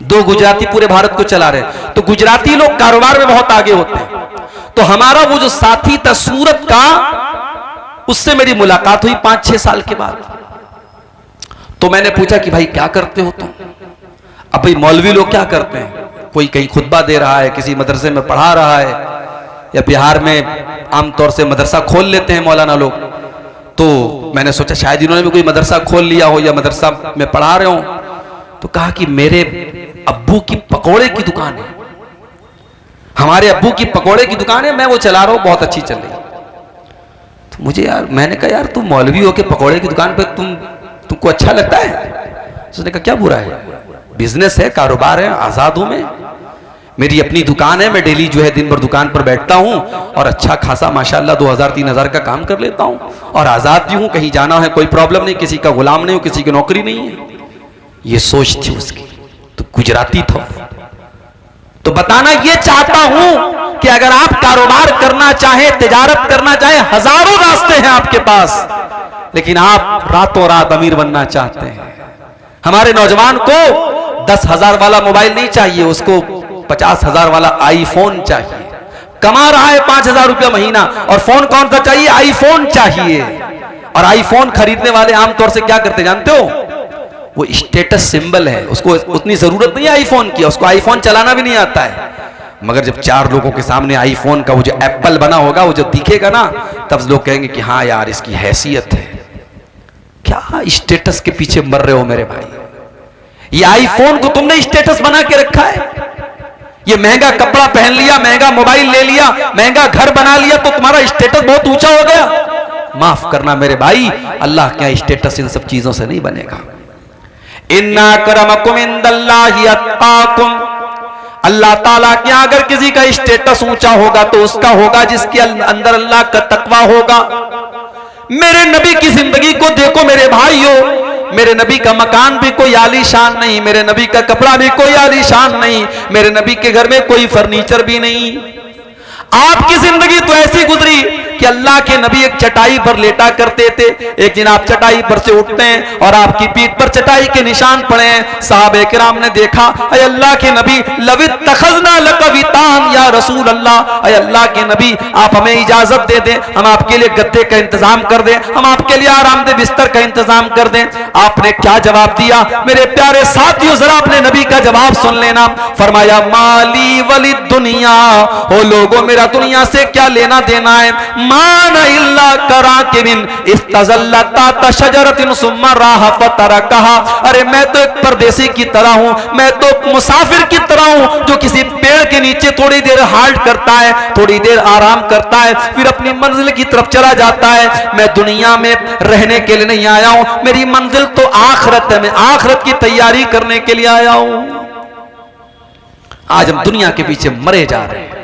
[SPEAKER 1] 2 गुजराती पूरे भारत को चला रहे हैं। तो गुजराती लोग कारोबार में बहुत आगे होते हैं। तो हमारा वो जो साथी था सूरत का, उससे मेरी मुलाकात हुई 5-6 साल के बाद। तो मैंने पूछा कि भाई क्या करते हो तुम? अब भाई मौलवी लोग क्या करते हैं, कोई कहीं खुतबा दे रहा है, किसी मदरसे में पढ़ा रहा है, या बिहार में आमतौर से मदरसा खोल लेते हैं मौलाना लोग। तो मैंने सोचा शायद इन्होंने भी कोई मदरसा खोल लिया हो या मदरसा में पढ़ा रहे हो। तो कहा कि मेरे अब्बू की पकौड़े की दुकान है, हमारे अब्बू की पकौड़े की दुकान है, मैं वो चला रहा हूं, बहुत अच्छी चल रही है। तो मुझे यार, मैंने कहा यार तुम मौलवी हो के पकौड़े की दुकान पे तुमको अच्छा लगता है? उसने कहा क्या बुरा है, बिजनेस है, कारोबार है, आजाद हूं मैं, मेरी अपनी दुकान है, मैं डेली जो है दिन भर दुकान पर बैठता हूं और अच्छा खासा माशाल्लाह 2000-3000 का काम कर लेता हूं और आजाद भी हूं, कहीं जाना है कोई प्रॉब्लम नहीं, किसी का गुलाम नहीं हूं, किसी की नौकरी नहीं है। ये सोच थी उसकी। तो गुजराती था। तो बताना ये चाहता हूं कि अगर आप कारोबार करना चाहें, तिजारत करना चाहें, हजारों रास्ते हैं आपके पास, लेकिन आप रातों रात अमीर बनना चाहते हैं। हमारे नौजवान को 10,000 वाला मोबाइल नहीं चाहिए, उसको 50,000 वाला आईफोन चाहिए। कमा रहा है 5,000 रुपया महीना और फोन कौन सा चाहिए? आईफोन चाहिए। और आईफोन खरीदने वाले आमतौर से क्या करते जानते हो? वो स्टेटस सिंबल है, उसको उतनी जरूरत नहीं है आईफोन की, उसको आईफोन चलाना भी नहीं आता है, मगर जब 4 लोगों के सामने आईफोन का वो जो एप्पल बना होगा, वो जो दिखेगा ना, तब लोग कहेंगे कि हाँ यार इसकी हैसियत है। क्या स्टेटस के पीछे मर रहे हो मेरे भाई? ये आईफोन को तुमने स्टेटस बना के रखा है। ये महंगा कपड़ा पहन लिया, महंगा मोबाइल ले लिया, महंगा घर बना लिया तो तुम्हारा स्टेटस बहुत ऊंचा हो गया। माफ करना मेरे भाई, अल्लाह क्या स्टेटस इन सब चीजों से नहीं बनेगा। इन्ना करमकुम इंदल्लाहि अत्काकुम, अल्लाह ताला क्या अगर किसी का स्टेटस ऊंचा होगा तो उसका होगा जिसके अंदर अल्लाह का तकवा होगा। मेरे नबी की जिंदगी को देखो मेरे भाइयों, मेरे नबी का मकान भी कोई आलीशान नहीं, मेरे नबी का कपड़ा भी कोई आलीशान नहीं, मेरे नबी के घर में कोई फर्नीचर भी नहीं। आपकी जिंदगी तो ऐसी गुजरी कि अल्लाह के नबी एक चटाई पर लेटा करते थे। एक दिन आप चटाई पर से उठते हैं और आपकी पीठ पर चटाई के निशान पड़े हैं। साहबे किराम ने देखा, अय अल्लाह के नबी, लवित तखजना लकवितान या रसूल अल्लाह, अय अल्लाह के नबी आप हमें इजाजत दे दें, हम आपके लिए गद्दे का इंतजाम कर दें, हम आपके लिए आरामदेह बिस्तर का इंतजाम कर दें। आपने क्या जवाब दिया मेरे प्यारे साथियों? जरा अपने नबी का जवाब सुन लेना। फरमाया माली वली दुनिया, ओ लोगों मेरा दुनिया से क्या लेना देना है। माना इल्ला करा के बिन इस्तज़ल्लता तशजरतिन सुम्मा राह फतरकहा, अरे मैं तो एक परदेसी की तरह हूं, मैं तो मुसाफिर की तरह हूं जो किसी पेड़ के नीचे थोड़ी देर हाल्ट करता है, थोड़ी देर आराम करता है, फिर अपनी मंजिल की तरफ चला जाता है। मैं दुनिया में रहने के लिए नहीं आया हूं, मेरी मंजिल तो आखिरत है, मैं आखिरत की तैयारी करने के लिए आया हूं। आज हम दुनिया के पीछे मरे जा रहे हैं।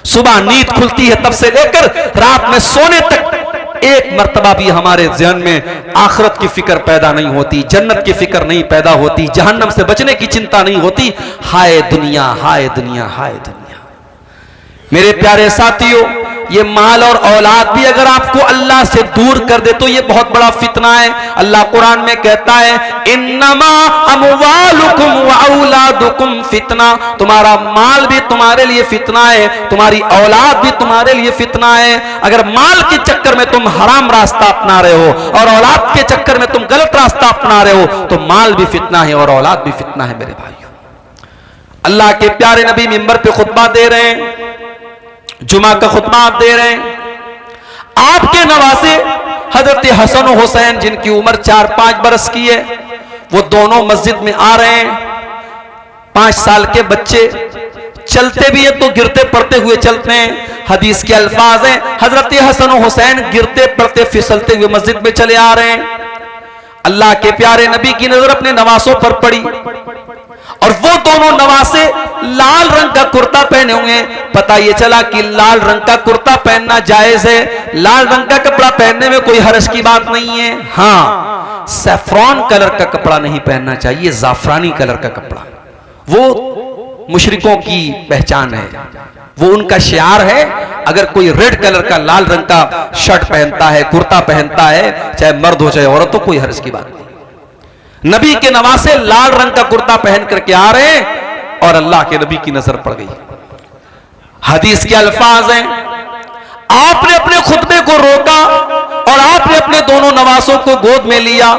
[SPEAKER 1] सुबह नींद खुलती है तब से लेकर रात में सोने तक एक मर्तबा भी हमारे ज़हन में आखिरत की फिक्र पैदा नहीं होती, जन्नत की फिक्र नहीं पैदा होती, जहन्नम से बचने की चिंता नहीं होती। हाय दुनिया, हाय दुनिया, हाय दुनिया। मेरे प्यारे साथियों, ये माल और औलाद भी अगर आपको अल्लाह से दूर कर दे तो ये बहुत बड़ा फितना है। अल्लाह कुरान में कहता है इन्नमा अमवालुकुम व औलादुकुम फितना, तुम्हारा माल भी तुम्हारे लिए फितना है, तुम्हारी औलाद भी तुम्हारे लिए फितना है। अगर माल के चक्कर में तुम हराम रास्ता अपना रहे हो और औलाद के चक्कर में तुम गलत रास्ता अपना रहे हो तो माल भी फितना है और औलाद भी फितना है। मेरे भाइयों, अल्लाह के प्यारे नबी मिंबर पे खुतबा दे रहे हैं, जुमा का खुतबा आप दे रहे हैं। आपके नवासे हजरत हसन और हुसैन जिनकी उम्र 4-5 बरस की है, वो दोनों मस्जिद में आ रहे हैं। 5 साल के बच्चे चलते भी हैं तो गिरते पड़ते हुए चलते हैं। हदीस के अल्फाज हैं हजरत हसन और हुसैन गिरते पड़ते फिसलते हुए मस्जिद में चले आ रहे हैं। अल्लाह के प्यारे नबी की नजर अपने नवासों पर पड़ी और वो दोनों नवासे लाल रंग का कुर्ता पहने हुए हैं। पता ये चला कि लाल रंग का कुर्ता पहनना जायज है, लाल रंग का कपड़ा पहनने में कोई हर्ज की बात नहीं है। हाँ, सैफ्रॉन कलर का कपड़ा नहीं पहनना चाहिए, जाफरानी कलर का कपड़ा, वो मुशरिकों की पहचान है, वो उनका शियार है। अगर कोई रेड कलर का लाल रंग का शर्ट पहनता है, कुर्ता पहनता है, चाहे मर्द हो चाहे औरत हो, कोई हर्ज की बात नहीं। नबी के नवासे लाल रंग का कुर्ता पहन करके आ रहे हैं और अल्लाह के नबी की नजर पड़ गई। हदीस के अल्फाज हैं आपने अपने खुतबे को रोका और आपने अपने दोनों नवासों को गोद में लिया,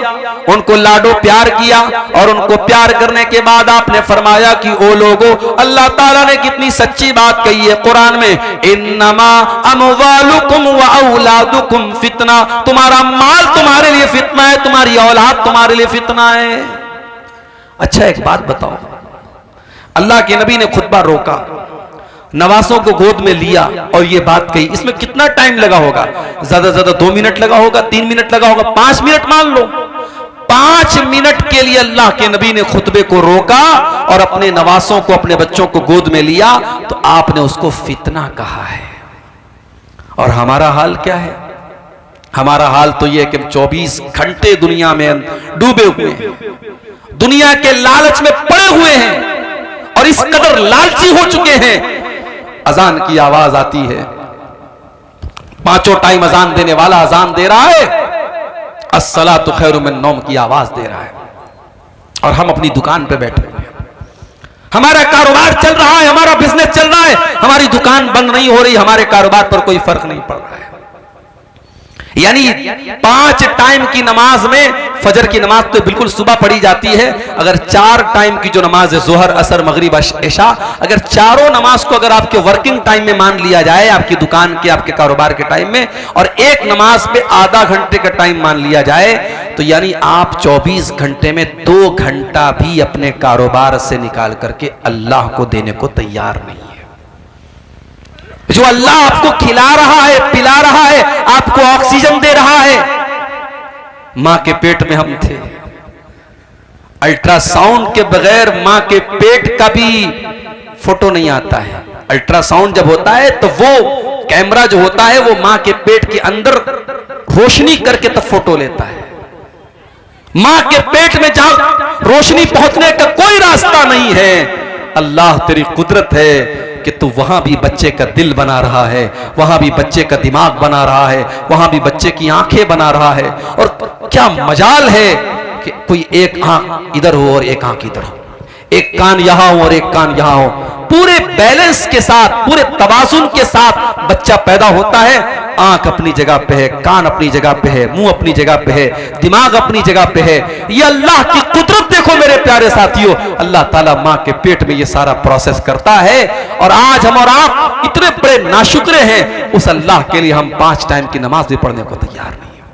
[SPEAKER 1] उनको लाडो प्यार किया और उनको प्यार करने के बाद आपने फरमाया कि ओ लोगो, अल्लाह ताला ने कितनी सच्ची बात कही है कुरान में, इन्नमा अमवालुकुम व औलादुकुम फितना, तुम्हारा माल तुम्हारे लिए फितना है, तुम्हारी औलाद तुम्हारे लिए फितना है। अच्छा एक बात बताओ, अल्लाह के नबी ने खुतबा रोका, नवासों को गोद में लिया और ये बात कही। इसमें कितना टाइम लगा होगा? ज्यादा से ज्यादा 2 मिनट लगा होगा, 3 मिनट लगा होगा, 5 मिनट मान लो। 5 मिनट के लिए अल्लाह के नबी ने खुतबे को रोका और अपने नवासों को, अपने बच्चों को गोद में लिया, तो आपने उसको फितना कहा है। और हमारा हाल क्या है? हमारा हाल तो यह है कि 24 घंटे दुनिया में डूबे हुए हैं, दुनिया के लालच में पड़े हुए हैं और इस कदर लालची हो चुके हैं। अजान की आवाज आती है, 5 टाइम अजान देने वाला अजान दे रहा है, अस्सलातु खैरुम मिन नौम की आवाज दे रहा है, और हम अपनी दुकान पे बैठे हुए हैं। हमारा कारोबार चल रहा है, हमारा बिजनेस चल रहा है, हमारी दुकान बंद नहीं हो रही, हमारे कारोबार पर कोई फर्क नहीं पड़ रहा है। यानी 5 टाइम की नमाज में, फजर की नमाज तो बिल्कुल सुबह पढ़ी जाती है, अगर 4 टाइम की जो नमाज है, जोहर, असर, मगरिब, इशा, अगर चारों नमाज को अगर आपके वर्किंग टाइम में मान लिया जाए, आपकी दुकान के, आपके कारोबार के टाइम में, और एक नमाज पे आधा घंटे का टाइम मान लिया जाए, तो यानी आप 24 घंटे में 2 घंटा भी अपने कारोबार से निकाल करके अल्लाह को देने को तैयार नहीं है। जो अल्लाह आपको खिला रहा है, पिला रहा है, आपको ऑक्सीजन दे रहा है। मां के पेट में हम थे, अल्ट्रासाउंड के बगैर मां के पेट का भी फोटो नहीं आता है। अल्ट्रासाउंड जब होता है तो वो कैमरा जो होता है वो मां के पेट के अंदर रोशनी करके तब फोटो लेता है। मां के पेट में जहां रोशनी पहुंचने का कोई रास्ता नहीं है, अल्लाह तेरी कुदरत है कि तू वहां भी बच्चे का दिल बना रहा है, वहां भी बच्चे का दिमाग बना रहा है, वहां भी बच्चे की आंखें बना रहा है। और क्या मजाल है कि कोई एक आंख इधर हो और एक आंख इधर हो, एक कान यहां हो और एक कान यहां हो, पूरे बैलेंस के साथ, पूरे तवाज़ुन के साथ बच्चा पैदा होता है। आंख अपनी जगह पे है, कान अपनी जगह पे है, मुंह अपनी जगह पे है, दिमाग अपनी जगह पे है। ये अल्लाह की कुदरत देखो मेरे प्यारे साथियों, अल्लाह ताला मां के पेट में ये सारा प्रोसेस करता है। और आज हम और आप इतने बड़े नाशुक्रे हैं, उस अल्लाह के लिए हम 5 टाइम की नमाज भी पढ़ने को तैयार नहीं है।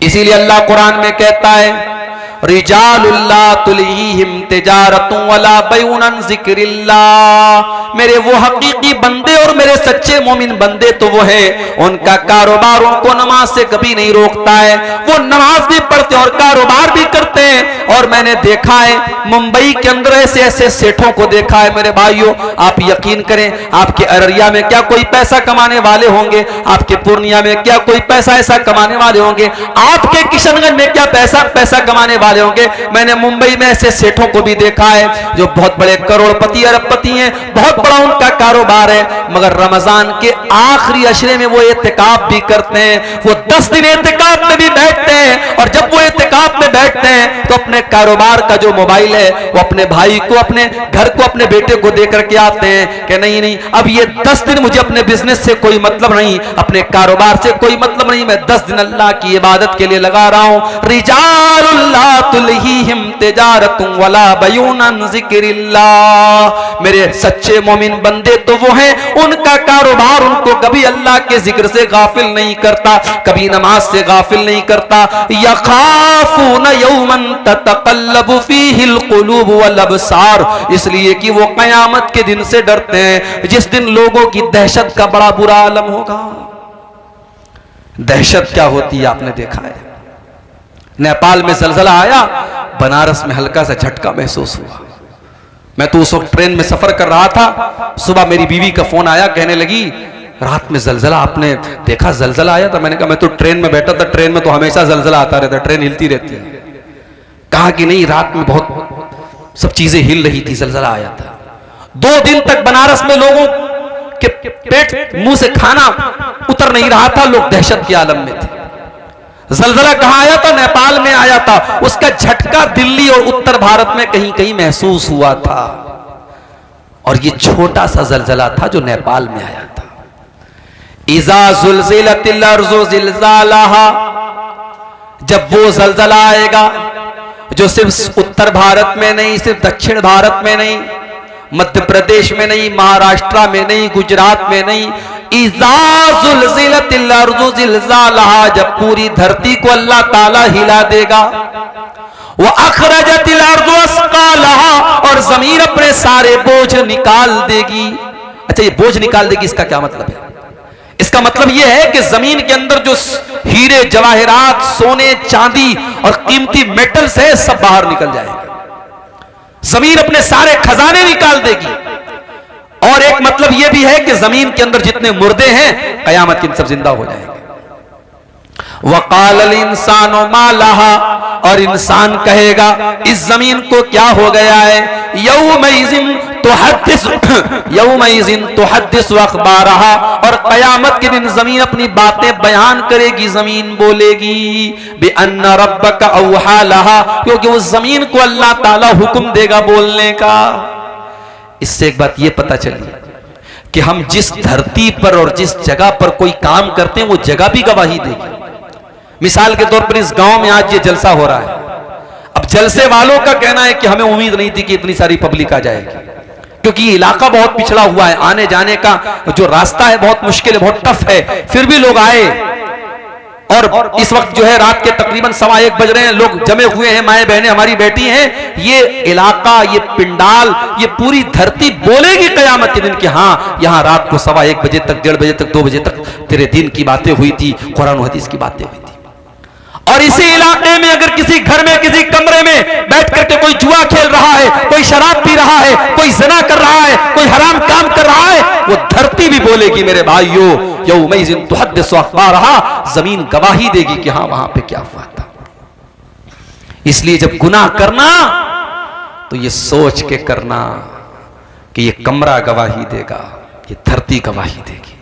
[SPEAKER 1] इसीलिए अल्लाह कुरान में कहता है, रिजालुल्ला तुलहीहिम तिजारतुन वला बैउन अन ज़िक्रिल्लाह। मेरे वो हकीकी बंदे और मेरे सच्चे मोमिन बंदे तो वो है, उनका कारोबार उनको नमाज से कभी नहीं रोकता है। वो नमाज भी पढ़ते और कारोबार भी करते हैं। और मैंने देखा है मुंबई के अंदर ऐसे ऐसे सेठों को देखा है मेरे भाइयों, आप यकीन करें, आपके अररिया में क्या कोई पैसा कमाने वाले होंगे, आपके पूर्णिया में क्या कोई पैसा ऐसा कमाने वाले होंगे, आपके किशनगंज में क्या पैसा कमाने वाले होंगे। मैंने मुंबई में ऐसे सेठों को भी देखा है जो बहुत बड़े करोड़पति अरबपति हैं, बहुत बड़ा उनका कारोबार है, मगर रमजान के आखिरी अशरे में वो एतिकाफ भी करते हैं। वो 10 दिन एतिकाफ में भी बैठते हैं, और जब वो एतिकाफ में बैठते हैं तो अपने कारोबार का जो मोबाइल है वो अपने भाई को, अपने घर को, अपने बेटे को दे करके आते हैं कि नहीं नहीं, अब ये 10 दिन मुझे अपने बिजनेस से कोई मतलब नहीं, अपने कारोबार से कोई मतलब नहीं, मैं 10 दिन अल्लाह की इबादत के लिए लगा रहा हूं। रिजालुल्लाह तुलहीहिम तिजारतुन वला बैउन अन ज़िक्रिल्लाह। मेरे सच्चे मोमिन बंदे तो वो हैं, उनका कारोबार उनको कभी अल्लाह के जिक्र से गाफिल नहीं करता, कभी नमाज से गाफिल नहीं करता। यखाफून यौमन ततक़ल्लबु फ़ीहिल क़ुलूब वल अबसार, इसलिए कि वो क़यामत के दिन से डरते हैं, जिस दिन लोगों की दहशत का बड़ा बुरा आलम होगा। दहशत क्या होती है आपने देखा है। नेपाल में ज़लज़ला आया, बनारस में हल्का सा झटका महसूस हुआ। मैं तो उस वक्त ट्रेन में सफर कर रहा था, सुबह मेरी बीवी का फोन आया, कहने लगी रात में ज़लज़ला आपने देखा, ज़लज़ला आया था। मैंने कहा मैं तो ट्रेन में बैठा था, ट्रेन में तो हमेशा ज़लज़ला आता रहता है, ट्रेन हिलती रहती है। कहा कि नहीं, रात में बहुत सब चीजें हिल रही थी, ज़लज़ला आया था। 2 दिन तक बनारस में लोगों के पेट मुंह से खाना उतर नहीं रहा था, लोग दहशत के आलम में थे। ज़लज़ला कहां आया था? नेपाल में आया था। उसका झटका दिल्ली और उत्तर भारत में कहीं कहीं महसूस हुआ था, और ये छोटा सा ज़लज़ला था जो नेपाल में आया था। इज़ा ज़ुलज़िलतिल अर्ज़ु ज़िलज़ालहा, जब वो ज़लज़ला आएगा जो सिर्फ उत्तर भारत में नहीं, सिर्फ दक्षिण भारत में नहीं, मध्य प्रदेश में नहीं, महाराष्ट्र में नहीं, गुजरात में नहीं, इज़ा ज़ुलज़िलतिल अर्ज़ु ज़िलज़ालहा, जब पूरी धरती को अल्लाह ताला हिला देगा। वह अखरजतिल अर्दु अस्कालहा, और जमीन अपने सारे बोझ निकाल देगी। अच्छा, ये बोझ निकाल देगी, इसका क्या मतलब है? इसका मतलब यह है कि जमीन के अंदर जो हीरे जवाहरात, सोने चांदी और कीमती मेटल्स है, सब बाहर निकल जाएंगे। जमीन अपने सारे खजाने निकाल देगी। और एक मतलब यह भी है कि जमीन के अंदर जितने मुर्दे हैं, कयामत के दिन सब जिंदा हो जाएंगे। वक़ाल इंसानो मा लहा, और इंसान कहेगा इस जमीन को क्या हो गया है। यौमइज़िन तुहद्दिसु अख़बारहा, और कयामत के दिन जमीन अपनी बातें बयान करेगी, जमीन बोलेगी बिअन्ना रब्बका औहा लहा, क्योंकि उस जमीन को अल्लाह ताला हुक्म देगा बोलने का। इससे एक बात यह पता चली कि हम जिस धरती पर और जिस जगह पर कोई काम करते हैं, वो जगह भी गवाही देगी। मिसाल के तौर पर इस गांव में आज ये जलसा हो रहा है। अब जलसे वालों का कहना है कि हमें उम्मीद नहीं थी कि इतनी सारी पब्लिक आ जाएगी, क्योंकि ये इलाका बहुत पिछड़ा हुआ है, आने जाने का जो रास्ता है बहुत मुश्किल है, बहुत टफ है। फिर भी लोग आए, और इस वक्त जो है रात के तकरीबन 1:15 बज रहे हैं, लोग जमे हुए हैं, माए बहनें हमारी बैठी हैं। ये इलाका, ये पिंडाल, ये पूरी धरती बोलेगी कयामत के दिन कि हाँ, यहां रात को 1:15 बजे तक, 1:30 बजे तक, 2 बजे तक तेरे दिन की बातें हुई थी, कुरान हदीस की बातें हुई थी। और इसी इलाके में अगर किसी घर में, किसी कमरे में बैठ करके कोई जुआ खेल रहा है, कोई शराब पी रहा है, कोई ज़िना कर रहा है, कोई हराम काम कर रहा है, वो धरती भी बोलेगी मेरे भाइयों, यौमइज़िन तुहद्दिसु अख़बारहा, जमीन गवाही देगी कि हाँ, वहां पे क्या हुआ था। इसलिए जब गुनाह करना तो ये सोच के करना कि ये कमरा गवाही देगा, ये धरती गवाही देगी।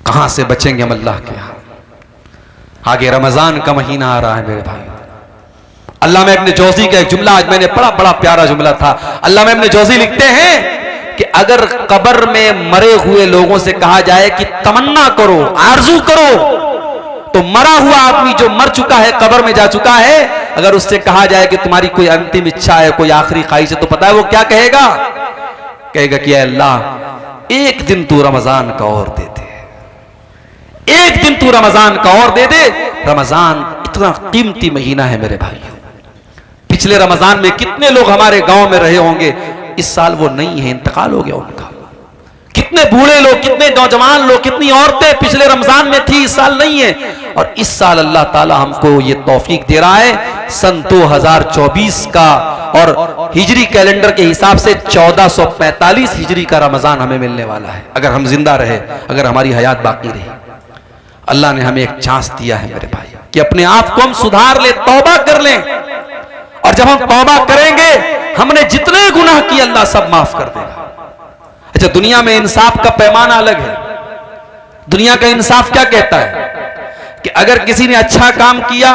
[SPEAKER 1] कहां से बचेंगे हम अल्लाह के यहां। आगे रमजान का महीना आ रहा है मेरे भाई। अल्लामा इब्न जौज़ी का एक जुमला आज मैंने पढ़ा, बड़ा प्यारा जुमला था। अल्लामा इब्न जौज़ी लिखते हैं कि अगर कब्र में मरे हुए लोगों से कहा जाए कि तमन्ना करो, आरजू करो, तो मरा हुआ आदमी जो मर चुका है, कब्र में जा चुका है, अगर उससे कहा जाए कि तुम्हारी कोई अंतिम इच्छा है, कोई आखिरी ख्वाहिश है, तो पता है वो क्या कहेगा? कहेगा कि अल्लाह एक दिन तू रमजान का और दे दे, एक दिन तू रमजान का और दे दे। रमजान इतना कीमती महीना है मेरे भाइयों। पिछले रमजान में कितने लोग हमारे गांव में रहे होंगे, इस साल वो नहीं है, इंतकाल हो गया उनका। कितने बूढ़े लोग, कितने नौजवान लोग, कितनी औरतें पिछले रमजान में थी, इस साल नहीं है। और इस साल अल्लाह ताला हमको ये तौफीक दे रहा है, सन 2024 का और हिजरी कैलेंडर के हिसाब से 1445 हिजरी का रमजान हमें मिलने वाला है, अगर हम जिंदा रहे, अगर हमारी हयात बाकी रही। अल्लाह ने हमें एक चांस दिया है मेरे भाई कि अपने आप को हम सुधार ले, तौबा कर लें। और जब हम तौबा करेंगे, हमने जितने गुनाह किए अल्लाह सब माफ कर देगा। अच्छा, दुनिया में इंसाफ का पैमाना अलग है। दुनिया का इंसाफ क्या कहता है कि अगर किसी ने अच्छा काम किया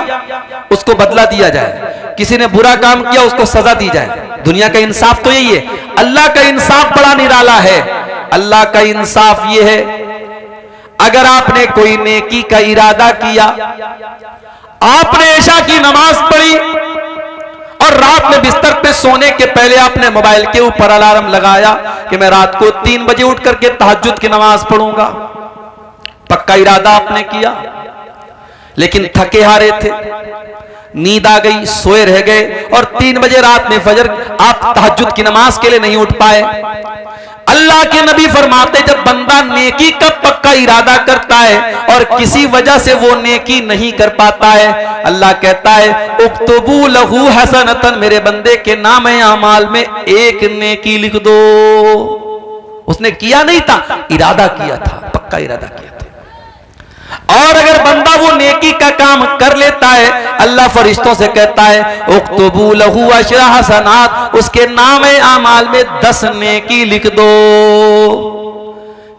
[SPEAKER 1] उसको बदला दिया जाए, किसी ने बुरा काम किया उसको सजा दी जाए। दुनिया का इंसाफ तो यही है। अल्लाह का इंसाफ बड़ा निराला है। अल्लाह का इंसाफ यह है, अगर आपने कोई नेकी का इरादा किया, आपने इशा की नमाज पढ़ी और रात में बिस्तर पे सोने के पहले आपने मोबाइल के ऊपर अलार्म लगाया कि मैं रात को 3 बजे उठ करके तहज्जुद की नमाज पढ़ूंगा, पक्का इरादा आपने किया, लेकिन थके हारे थे, नींद आ गई, सोए रह गए और 3 बजे रात में फजर आप तहज्जुद की नमाज के लिए नहीं उठ पाए। अल्लाह के नबी फरमाते, जब बंदा नेकी का पक्का इरादा करता है और किसी वजह से वो नेकी नहीं कर पाता है, अल्लाह कहता है उक्तुबू लहू हसनतन, मेरे बंदे के नाम अमाल में एक नेकी लिख दो। उसने किया नहीं था, इरादा किया था, पक्का इरादा किया था। और अगर बंदा वो नेकी का काम कर लेता है, अल्लाह फरिश्तों से कहता है उक्तुबू लहू अशरा हसनात, उसके नाम आमाल में 10 नेकी लिख दो।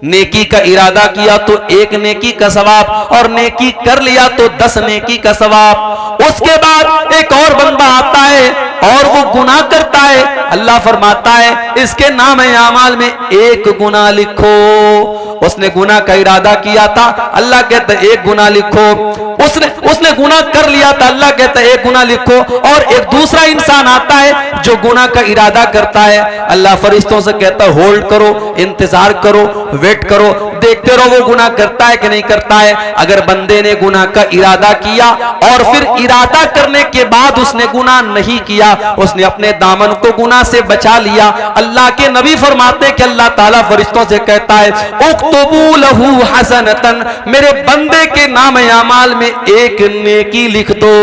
[SPEAKER 1] नेकी का इरादा किया तो 1 नेकी का सवाब, और नेकी कर लिया तो 10 नेकी का सवाब। उसके बाद एक और बंदा आता है और वो गुनाह करता है, अल्लाह फरमाता है इसके नाम आमाल में 1 गुनाह लिखो। उसने गुनाह का इरादा किया था, अल्लाह कहता है 1 गुनाह लिखो। उसने गुनाह कर लिया था, अल्लाह कहता है 1 गुनाह लिखो। और एक दूसरा इंसान आता है जो गुनाह का इरादा करता है, अल्लाह फरिश्तों से कहता है होल्ड करो, इंतजार करो, वेट करो, देखते रहो वो गुनाह करता है कि नहीं करता है। अगर बंदे ने गुनाह का इरादा किया और फिर इरादा करने के बाद उसने गुनाह नहीं किया, उसने अपने दामन को गुनाह से बचा लिया, अल्लाह के नबी फरमाते हैं कि अल्लाह ताला फरिश्तों से कहता है उक्तबू लहू हसनतन, मेरे बंदे के नाम अमाल में एक नेकी लिख दो।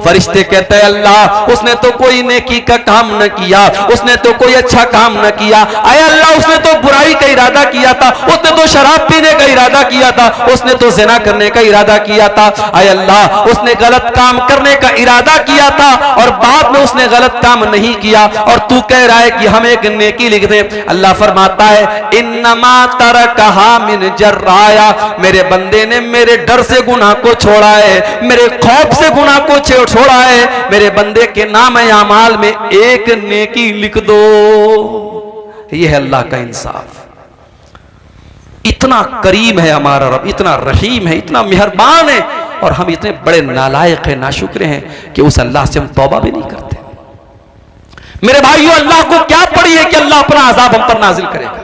[SPEAKER 1] फरिश्ते कहते हैं अल्लाह उसने तो कोई नेकी का काम न किया, उसने तो कोई अच्छा काम न किया, अय अल्लाह उसने तो बुराई का इरादा किया था, उसने तो शराब पीने का इरादा किया था, उसने तो ज़िना करने का इरादा किया था, अय अल्लाह उसने गलत काम करने का इरादा किया था और बाद में उसने गलत काम नहीं किया और तू कह रहा है कि हम एक नेकी लिख दे। अल्लाह फरमाता है इन्नमा तरकहा मिन जर्राया, मेरे बंदे ने मेरे डर से गुनाह को छोड़ा है, मेरे खौफ से गुनाह को छोड़ा है, मेरे बंदे के नाम अमाल में एक नेकी लिख दो। यह है अल्लाह का इंसाफ। इतना करीम है हमारा रब, इतना रहीम है, इतना मेहरबान है, और हम इतने बड़े नालायक हैं, नाशुक्र हैं कि उस अल्लाह से हम तौबा भी नहीं करते। मेरे भाइयों, अल्लाह को क्या पड़ी है कि अल्लाह अपना अजाब हम पर नाजिल करेगा।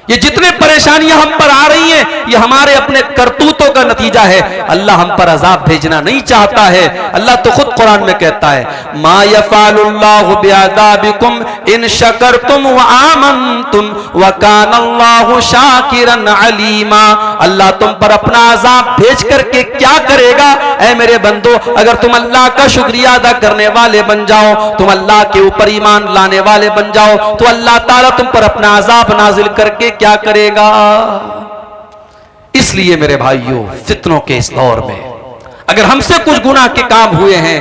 [SPEAKER 1] ये जितने परेशानियां हम पर आ रही हैं, ये हमारे अपने करतूतों का नतीजा है। अल्लाह हम पर अजाब भेजना नहीं चाहता है। अल्लाह तो खुद कुरान में कहता है मा यफ़अलुल्लाहु बिअज़ाबिकुम इन शकरतुम व आमनतुम व कानल्लाहु शाकिरन अलीमा। अल्लाह तुम पर अपना अजाब भेज करके क्या करेगा? ऐ मेरे बंदो, अगर तुम अल्लाह का शुक्रिया अदा करने वाले बन जाओ, तुम अल्लाह के ऊपर ईमान लाने वाले बन जाओ, तो अल्लाह ताला तुम पर अपना अजाब नाजिल करके क्या करेगा। इसलिए मेरे भाइयों, फितनों के इस दौर में अगर हमसे कुछ गुनाह के काम हुए हैं,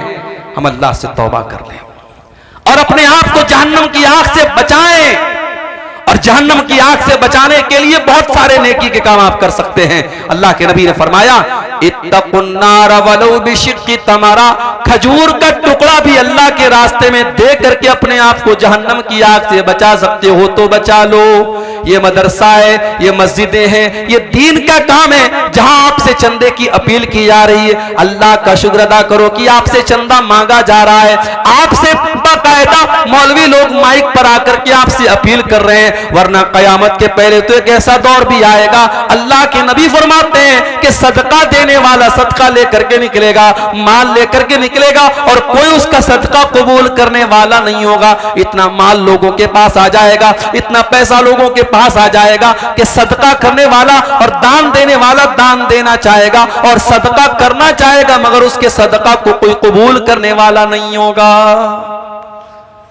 [SPEAKER 1] हम अल्लाह से तौबा कर लें और अपने आप को जहन्नम की आग से बचाएं। और जहन्नम की आग से बचाने के लिए बहुत सारे नेकी के काम आप कर सकते हैं। अल्लाह के नबी ने फरमाया इत्तकुन्नार वलौ बिशिक्की तमरा, खजूर का टुकड़ा भी अल्लाह के रास्ते में दे करके अपने आप को जहन्नम की आग से बचा सकते हो तो बचा लो। ये मदरसा है, ये मस्जिदें हैं, ये दीन का काम है जहां आपसे चंदे की अपील की जा रही है। अल्लाह का शुक्र अदा करो कि आपसे चंदा मांगा जा रहा है, आपसे बाकायदा मौलवी लोग माइक पर आकर के आपसे अपील कर रहे हैं। वरना कयामत के पहले तो एक ऐसा दौर भी आएगा, अल्लाह के नबी फरमाते हैं कि सदका देने वाला सदका लेकर के निकलेगा, माल लेकर के निकलेगा और कोई उसका सदका कबूल करने वाला नहीं होगा। इतना माल लोगों के पास आ जाएगा, इतना पैसा लोगों के पास आ जाएगा कि सदका करने वाला और दान देने वाला दान देना चाहेगा और सदका करना चाहेगा, मगर उसके सदका को कोई कबूल करने वाला नहीं होगा।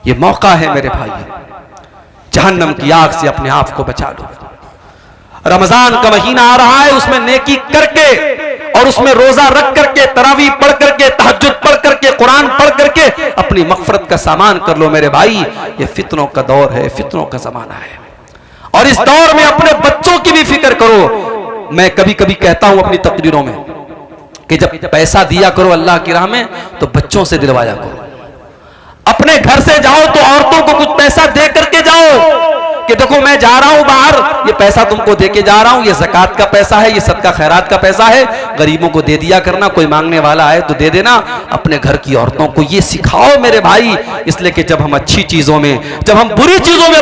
[SPEAKER 1] यह मौका है मेरे भाई, जहन्नम की आग से अपने आप को बचा लो। रमजान का महीना आ रहा है, उसमें नेकी करके और उसमें रोजा रख करके, तरावी पढ़ करके, तहज्जुद पढ़ करके, कुरान पढ़ करके अपनी मग़फ़िरत का सामान कर लो मेरे भाई। ये फितनों का दौर है, फितनों का जमाना है, और इस दौर में अपने बच्चों की भी फिक्र करो। मैं कभी कभी कहता हूं अपनी तकरीरों में कि जब पैसा दिया करो अल्लाह की राह में, तो बच्चों से दिलवाया करो। अपने घर से जाओ तो औरतों को कुछ पैसा दे करके जाओ कि देखो मैं जा रहा हूं बाहर, ये पैसा तुमको दे के जा रहा हूं, ये ज़कात का पैसा है, ये सदका खैरात का पैसा है, गरीबों को दे दिया करना, कोई मांगने वाला आए तो दे देना। अपने घर की औरतों को ये सिखाओ मेरे भाई, इसलिए कि जब हम अच्छी चीजों में, जब हम बुरी चीजों में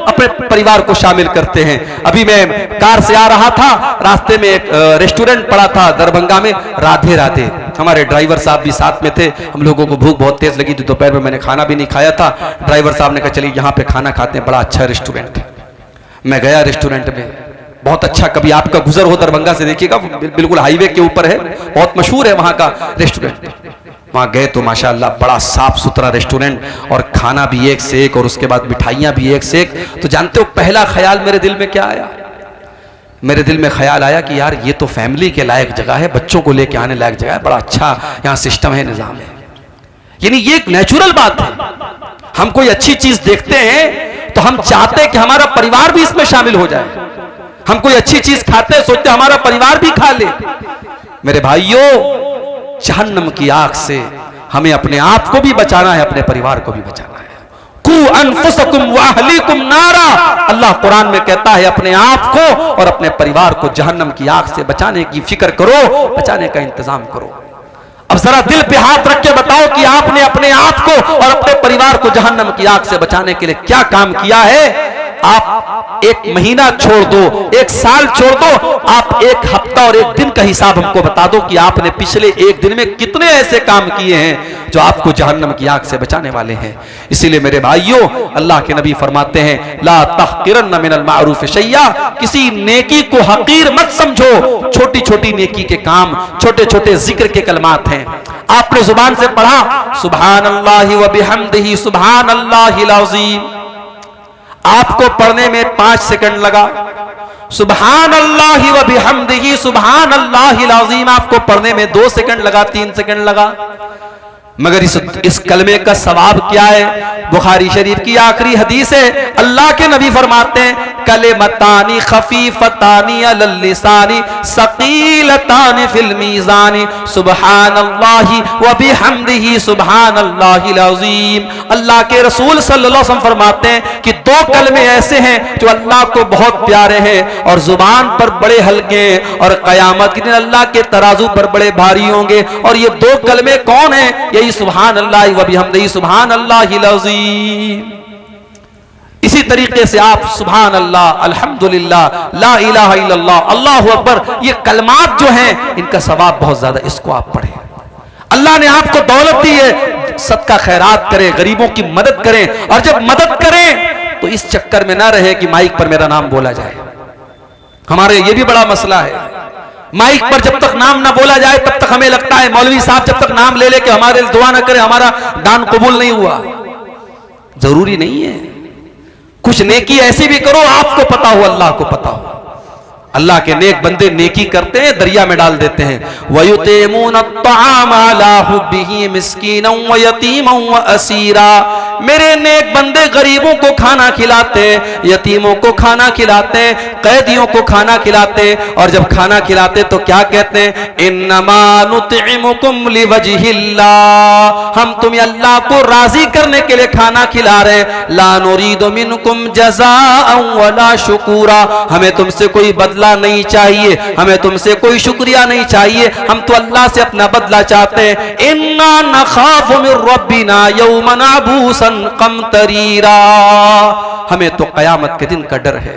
[SPEAKER 1] अपने परिवार को शामिल करते हैं। अभी मैं कार से आ रहा था, रास्ते में एक रेस्टोरेंट पड़ा था दरभंगा में, राधे राधे। हमारे ड्राइवर साहब भी साथ में थे। हम लोगों को भूख बहुत तेज लगी थी, दोपहर में मैंने खाना भी नहीं खाया था। ड्राइवर साहब ने कहा चलिए यहाँ पे खाना खाते हैं, बड़ा अच्छा रेस्टोरेंट। मैं गया रेस्टोरेंट में, बहुत अच्छा, कभी आपका गुजर हो दरभंगा से देखिएगा, बिल्कुल हाईवे के ऊपर है, बहुत मशहूर है वहाँ का रेस्टोरेंट। वहाँ गए तो माशाअल्लाह बड़ा साफ सुथरा रेस्टोरेंट और खाना भी एक से एक, और उसके बाद मिठाइयाँ भी एक से एक। तो जानते हो पहला ख्याल मेरे दिल में क्या आया? मेरे दिल में ख्याल आया कि यार ये तो फैमिली के लायक जगह है, बच्चों को लेके आने लायक जगह है, बड़ा अच्छा यहाँ सिस्टम है, निज़ाम है। यानी ये एक नेचुरल बात है। हम कोई अच्छी चीज देखते हैं तो हम चाहते हैं कि हमारा परिवार भी इसमें शामिल हो जाए। हम कोई अच्छी चीज खाते हैं, सोचते हैं हमारा परिवार भी खा ले। मेरे भाइयों, जहन्नम की आग से हमें अपने आप को भी बचाना है, अपने परिवार को भी बचाना है। कू अनफुसकुम व अहलीकुम नारा, अल्लाह कुरान में कहता है अपने आप को और अपने परिवार को जहन्नम की आग से बचाने की फिक्र करो, बचाने का इंतजाम करो। अब जरा दिल पे हाथ रख के बताओ कि आपने अपने आप को और अपने परिवार को जहन्नम की आग से बचाने के लिए क्या काम किया है। आप एक महीना छोड़ दो, एक साल छोड़ दो, आप एक हफ्ता और एक दिन का हिसाब हमको बता दो कि आपने पिछले एक दिन में कितने ऐसे काम किए हैं जो आपको जहन्नम की आग से बचाने वाले हैं। इसीलिए मेरे भाइयों, अल्लाह के नबी फरमाते हैं, ला तहकिरन्न मिनल मारूफ शैया, किसी नेकी को हकीर मत समझो। छोटी छोटी नेकी के काम, छोटे छोटे जिक्र के कलमात हैं। आपने जुबान से पढ़ा सुभानअल्लाहि व बिहम्दिही सुभानअल्लाहिल अज़ीम, आपको पढ़ने में 5 सेकंड लगा। सुभानअल्लाहि व बिहम्दिही सुभानअल्लाहिल अज़ीम आपको पढ़ने में 2 सेकंड लगा, 3 सेकंड लगा। मगर इस कलमे का सवाब क्या है? बुखारी शरीफ की आखिरी हदीस है, अल्लाह के नबी फरमाते हैं, कलिमतानी खफीफतानी अलल लिसानी सकीलतानी फिल मीज़ानी सुब्हानल्लाहि व बिहम्दिही सुब्हानल्लाहिल अज़ीम। अल्लाह के रसूल सल्लल्लाहु अलैहि वसल्लम फरमाते हैं कि 2 कलमे ऐसे हैं जो अल्लाह को बहुत प्यारे हैं और जुबान पर बड़े हल्के हैं और कयामत के दिन अल्लाह के तराजू पर बड़े भारी होंगे। और ये 2 कलमे कौन है? यही सुब्हानअल्लाह व बिहम्दिही सुब्हानअल्लाहिल अज़ीम। इसी तरीके से आप सुभान अल्लाह, अल्हम्दुलिल्लाह, ला इलाहा इल्लल्लाह, अल्लाहु अकबर, ये कलमात जो हैं इनका सवाब बहुत ज्यादा, इसको आप पढ़ें। अल्लाह ने आपको दौलत दी है, सदका खैरात करें, गरीबों की मदद करें। और जब मदद करें तो इस चक्कर में ना रहे कि माइक पर मेरा नाम बोला जाए। हमारे ये भी बड़ा मसला है, माइक पर जब तक नाम ना बोला जाए तब तक हमें लगता है मौलवी साहब जब तक नाम ले के हमारे लिए दुआ ना करे हमारा दान कबूल नहीं हुआ। जरूरी नहीं है, कुछ नेकी ऐसी भी करो आपको पता हो, अल्लाह को पता हो। अल्लाह के नेक बंदे नेकी करते हैं, दरिया में डाल देते हैं। वयुतीमून अत्तआम अला हुब्बिही मिस्कीनन व यतीमन व असीरा, मेरे नेक बंदे गरीबों को खाना खिलाते, यतीमों को खाना खिलाते, कैदियों को खाना खिलाते। और जब खाना खिलाते तो क्या कहते हैं? इन्नमा नुतइमुकुम लिवजहिल्लाह, हम तुम्हें अल्लाह को राजी करने के लिए खाना खिला रहे हैं। ला नुरीदु मिनकुम जज़ाअन वला शुकूरा, हमें तुमसे कोई बदला नहीं चाहिए, हमें तुमसे कोई शुक्रिया नहीं चाहिए, हम तो अल्लाह से अपना बदला चाहते हैं। इन्ना नखाफु मिर रब्बिना यौमन अबूसन कमतरीरा, हमें तो कयामत के दिन का डर है।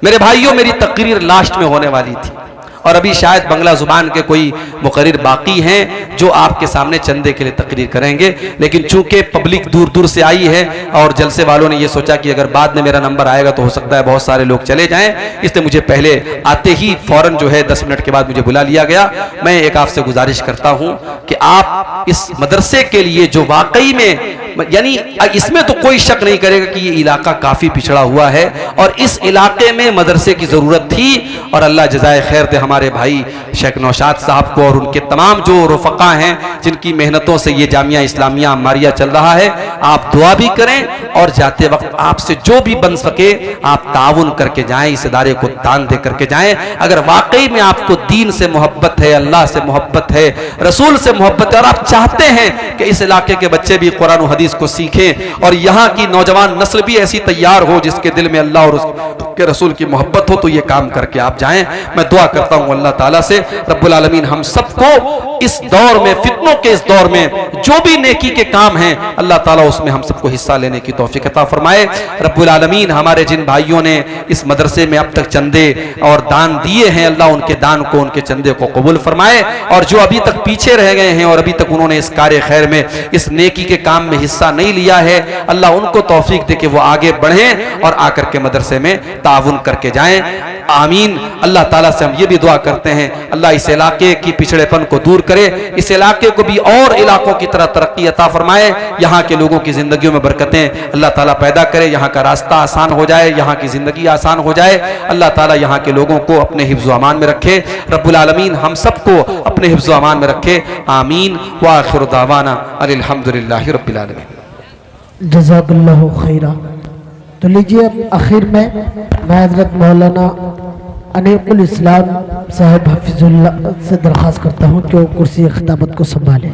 [SPEAKER 1] मेरे भाइयों, मेरी तकरीर लास्ट में होने वाली थी और अभी शायद बंगला जुबान के कोई मुकर्रिर बाकी हैं जो आपके सामने चंदे के लिए तकरीर करेंगे। लेकिन चूंकि पब्लिक दूर दूर से आई है और जलसे वालों ने ये सोचा कि अगर बाद में मेरा नंबर आएगा तो हो सकता है बहुत सारे लोग चले जाएं, इसलिए मुझे पहले आते ही फौरन जो है 10 मिनट के बाद मुझे बुला लिया गया। मैं एक आपसे गुजारिश करता हूं कि आप इस मदरसे के लिए जो वाकई में, यानी इसमें तो कोई शक नहीं करेगा कि ये इलाका काफी पिछड़ा हुआ है और इस इलाके में मदरसे की जरूरत थी। और अल्लाह जज़ाए खैर दे हमारे भाई शेख नौशाद साहब को और उनके तमाम जो रुफका हैं जिनकी मेहनतों से ये जामिया इस्लामिया अम्मारिया चल रहा है। आप दुआ भी करें और जाते वक्त आपसे जो भी बन सके आप ताउन करके जाएं, इस इदारे को दान दे करके जाएं। अगर वाकई में आपको दीन से मोहब्बत है, अल्लाह से मोहब्बत है, रसूल से मोहब्बत है और आप चाहते हैं कि इस इलाके के बच्चे भी कुरान और हदीस को सीखें और यहाँ की नौजवान नस्ल भी ऐसी तैयार हो जिसके दिल में अल्लाह और उसके रसूल की मोहब्बत हो, तो ये काम करके आप जाएं। मैं दुआ करता हूँ अल्लाह ताला से रब्बुल आलमीन हम सबको इस दौर में, फितनों के इस दौर में जो भी नेकी के काम हैं अल्लाह ताला उसमें हम सबको हिस्सा लेने की तौफीक अता फरमाए। रब्बुल आलमीन हमारे जिन भाइयों ने इस मदरसे में अब तक चंदे और दान दिए हैं, अल्लाह उनके दान को, उनके चंदे को कबूल फरमाए। और जो अभी तक पीछे रह गए हैं और अभी तक उन्होंने इस कार्य खैर में, इस नेकी के काम में हिस्सा नहीं लिया है, अल्लाह उनको तौफीक दे कि वो आगे बढ़ें और आकर के मदरसे में ताउन करके जाएं। आमीन। अल्लाह ताला से हम ये भी दुआ करते हैं अल्लाह इस इलाके की पिछड़ेपन को दूर करे, इस इलाके को भी और इलाकों की तरह तरक्की अता फरमाए, यहाँ के लोगों की जिंदगियों में बरकतें अल्लाह ताला पैदा करे, यहाँ का रास्ता आसान हो जाए, यहाँ की जिंदगी आसान हो जाए। अल्लाह ताला यहाँ के लोगों को अपने हिफ्ज़ व अमान में रखे, रब्बुल आलमीन हम सबको अपने हिफ्ज़ व अमान में रखे। आमीन व आखिर दावाना अल्हम्दुलिल्लाहि रब्बिल आलमीन।
[SPEAKER 2] जज़ाकल्लाहु खैरा। तो लीजिए अब आखिर में मैं हज़रत मौलाना अनीकुल इस्लाम साहब हफिजुल्लाह से दरख्वास्त करता हूँ कि वो कुर्सी खिताबत को संभालें।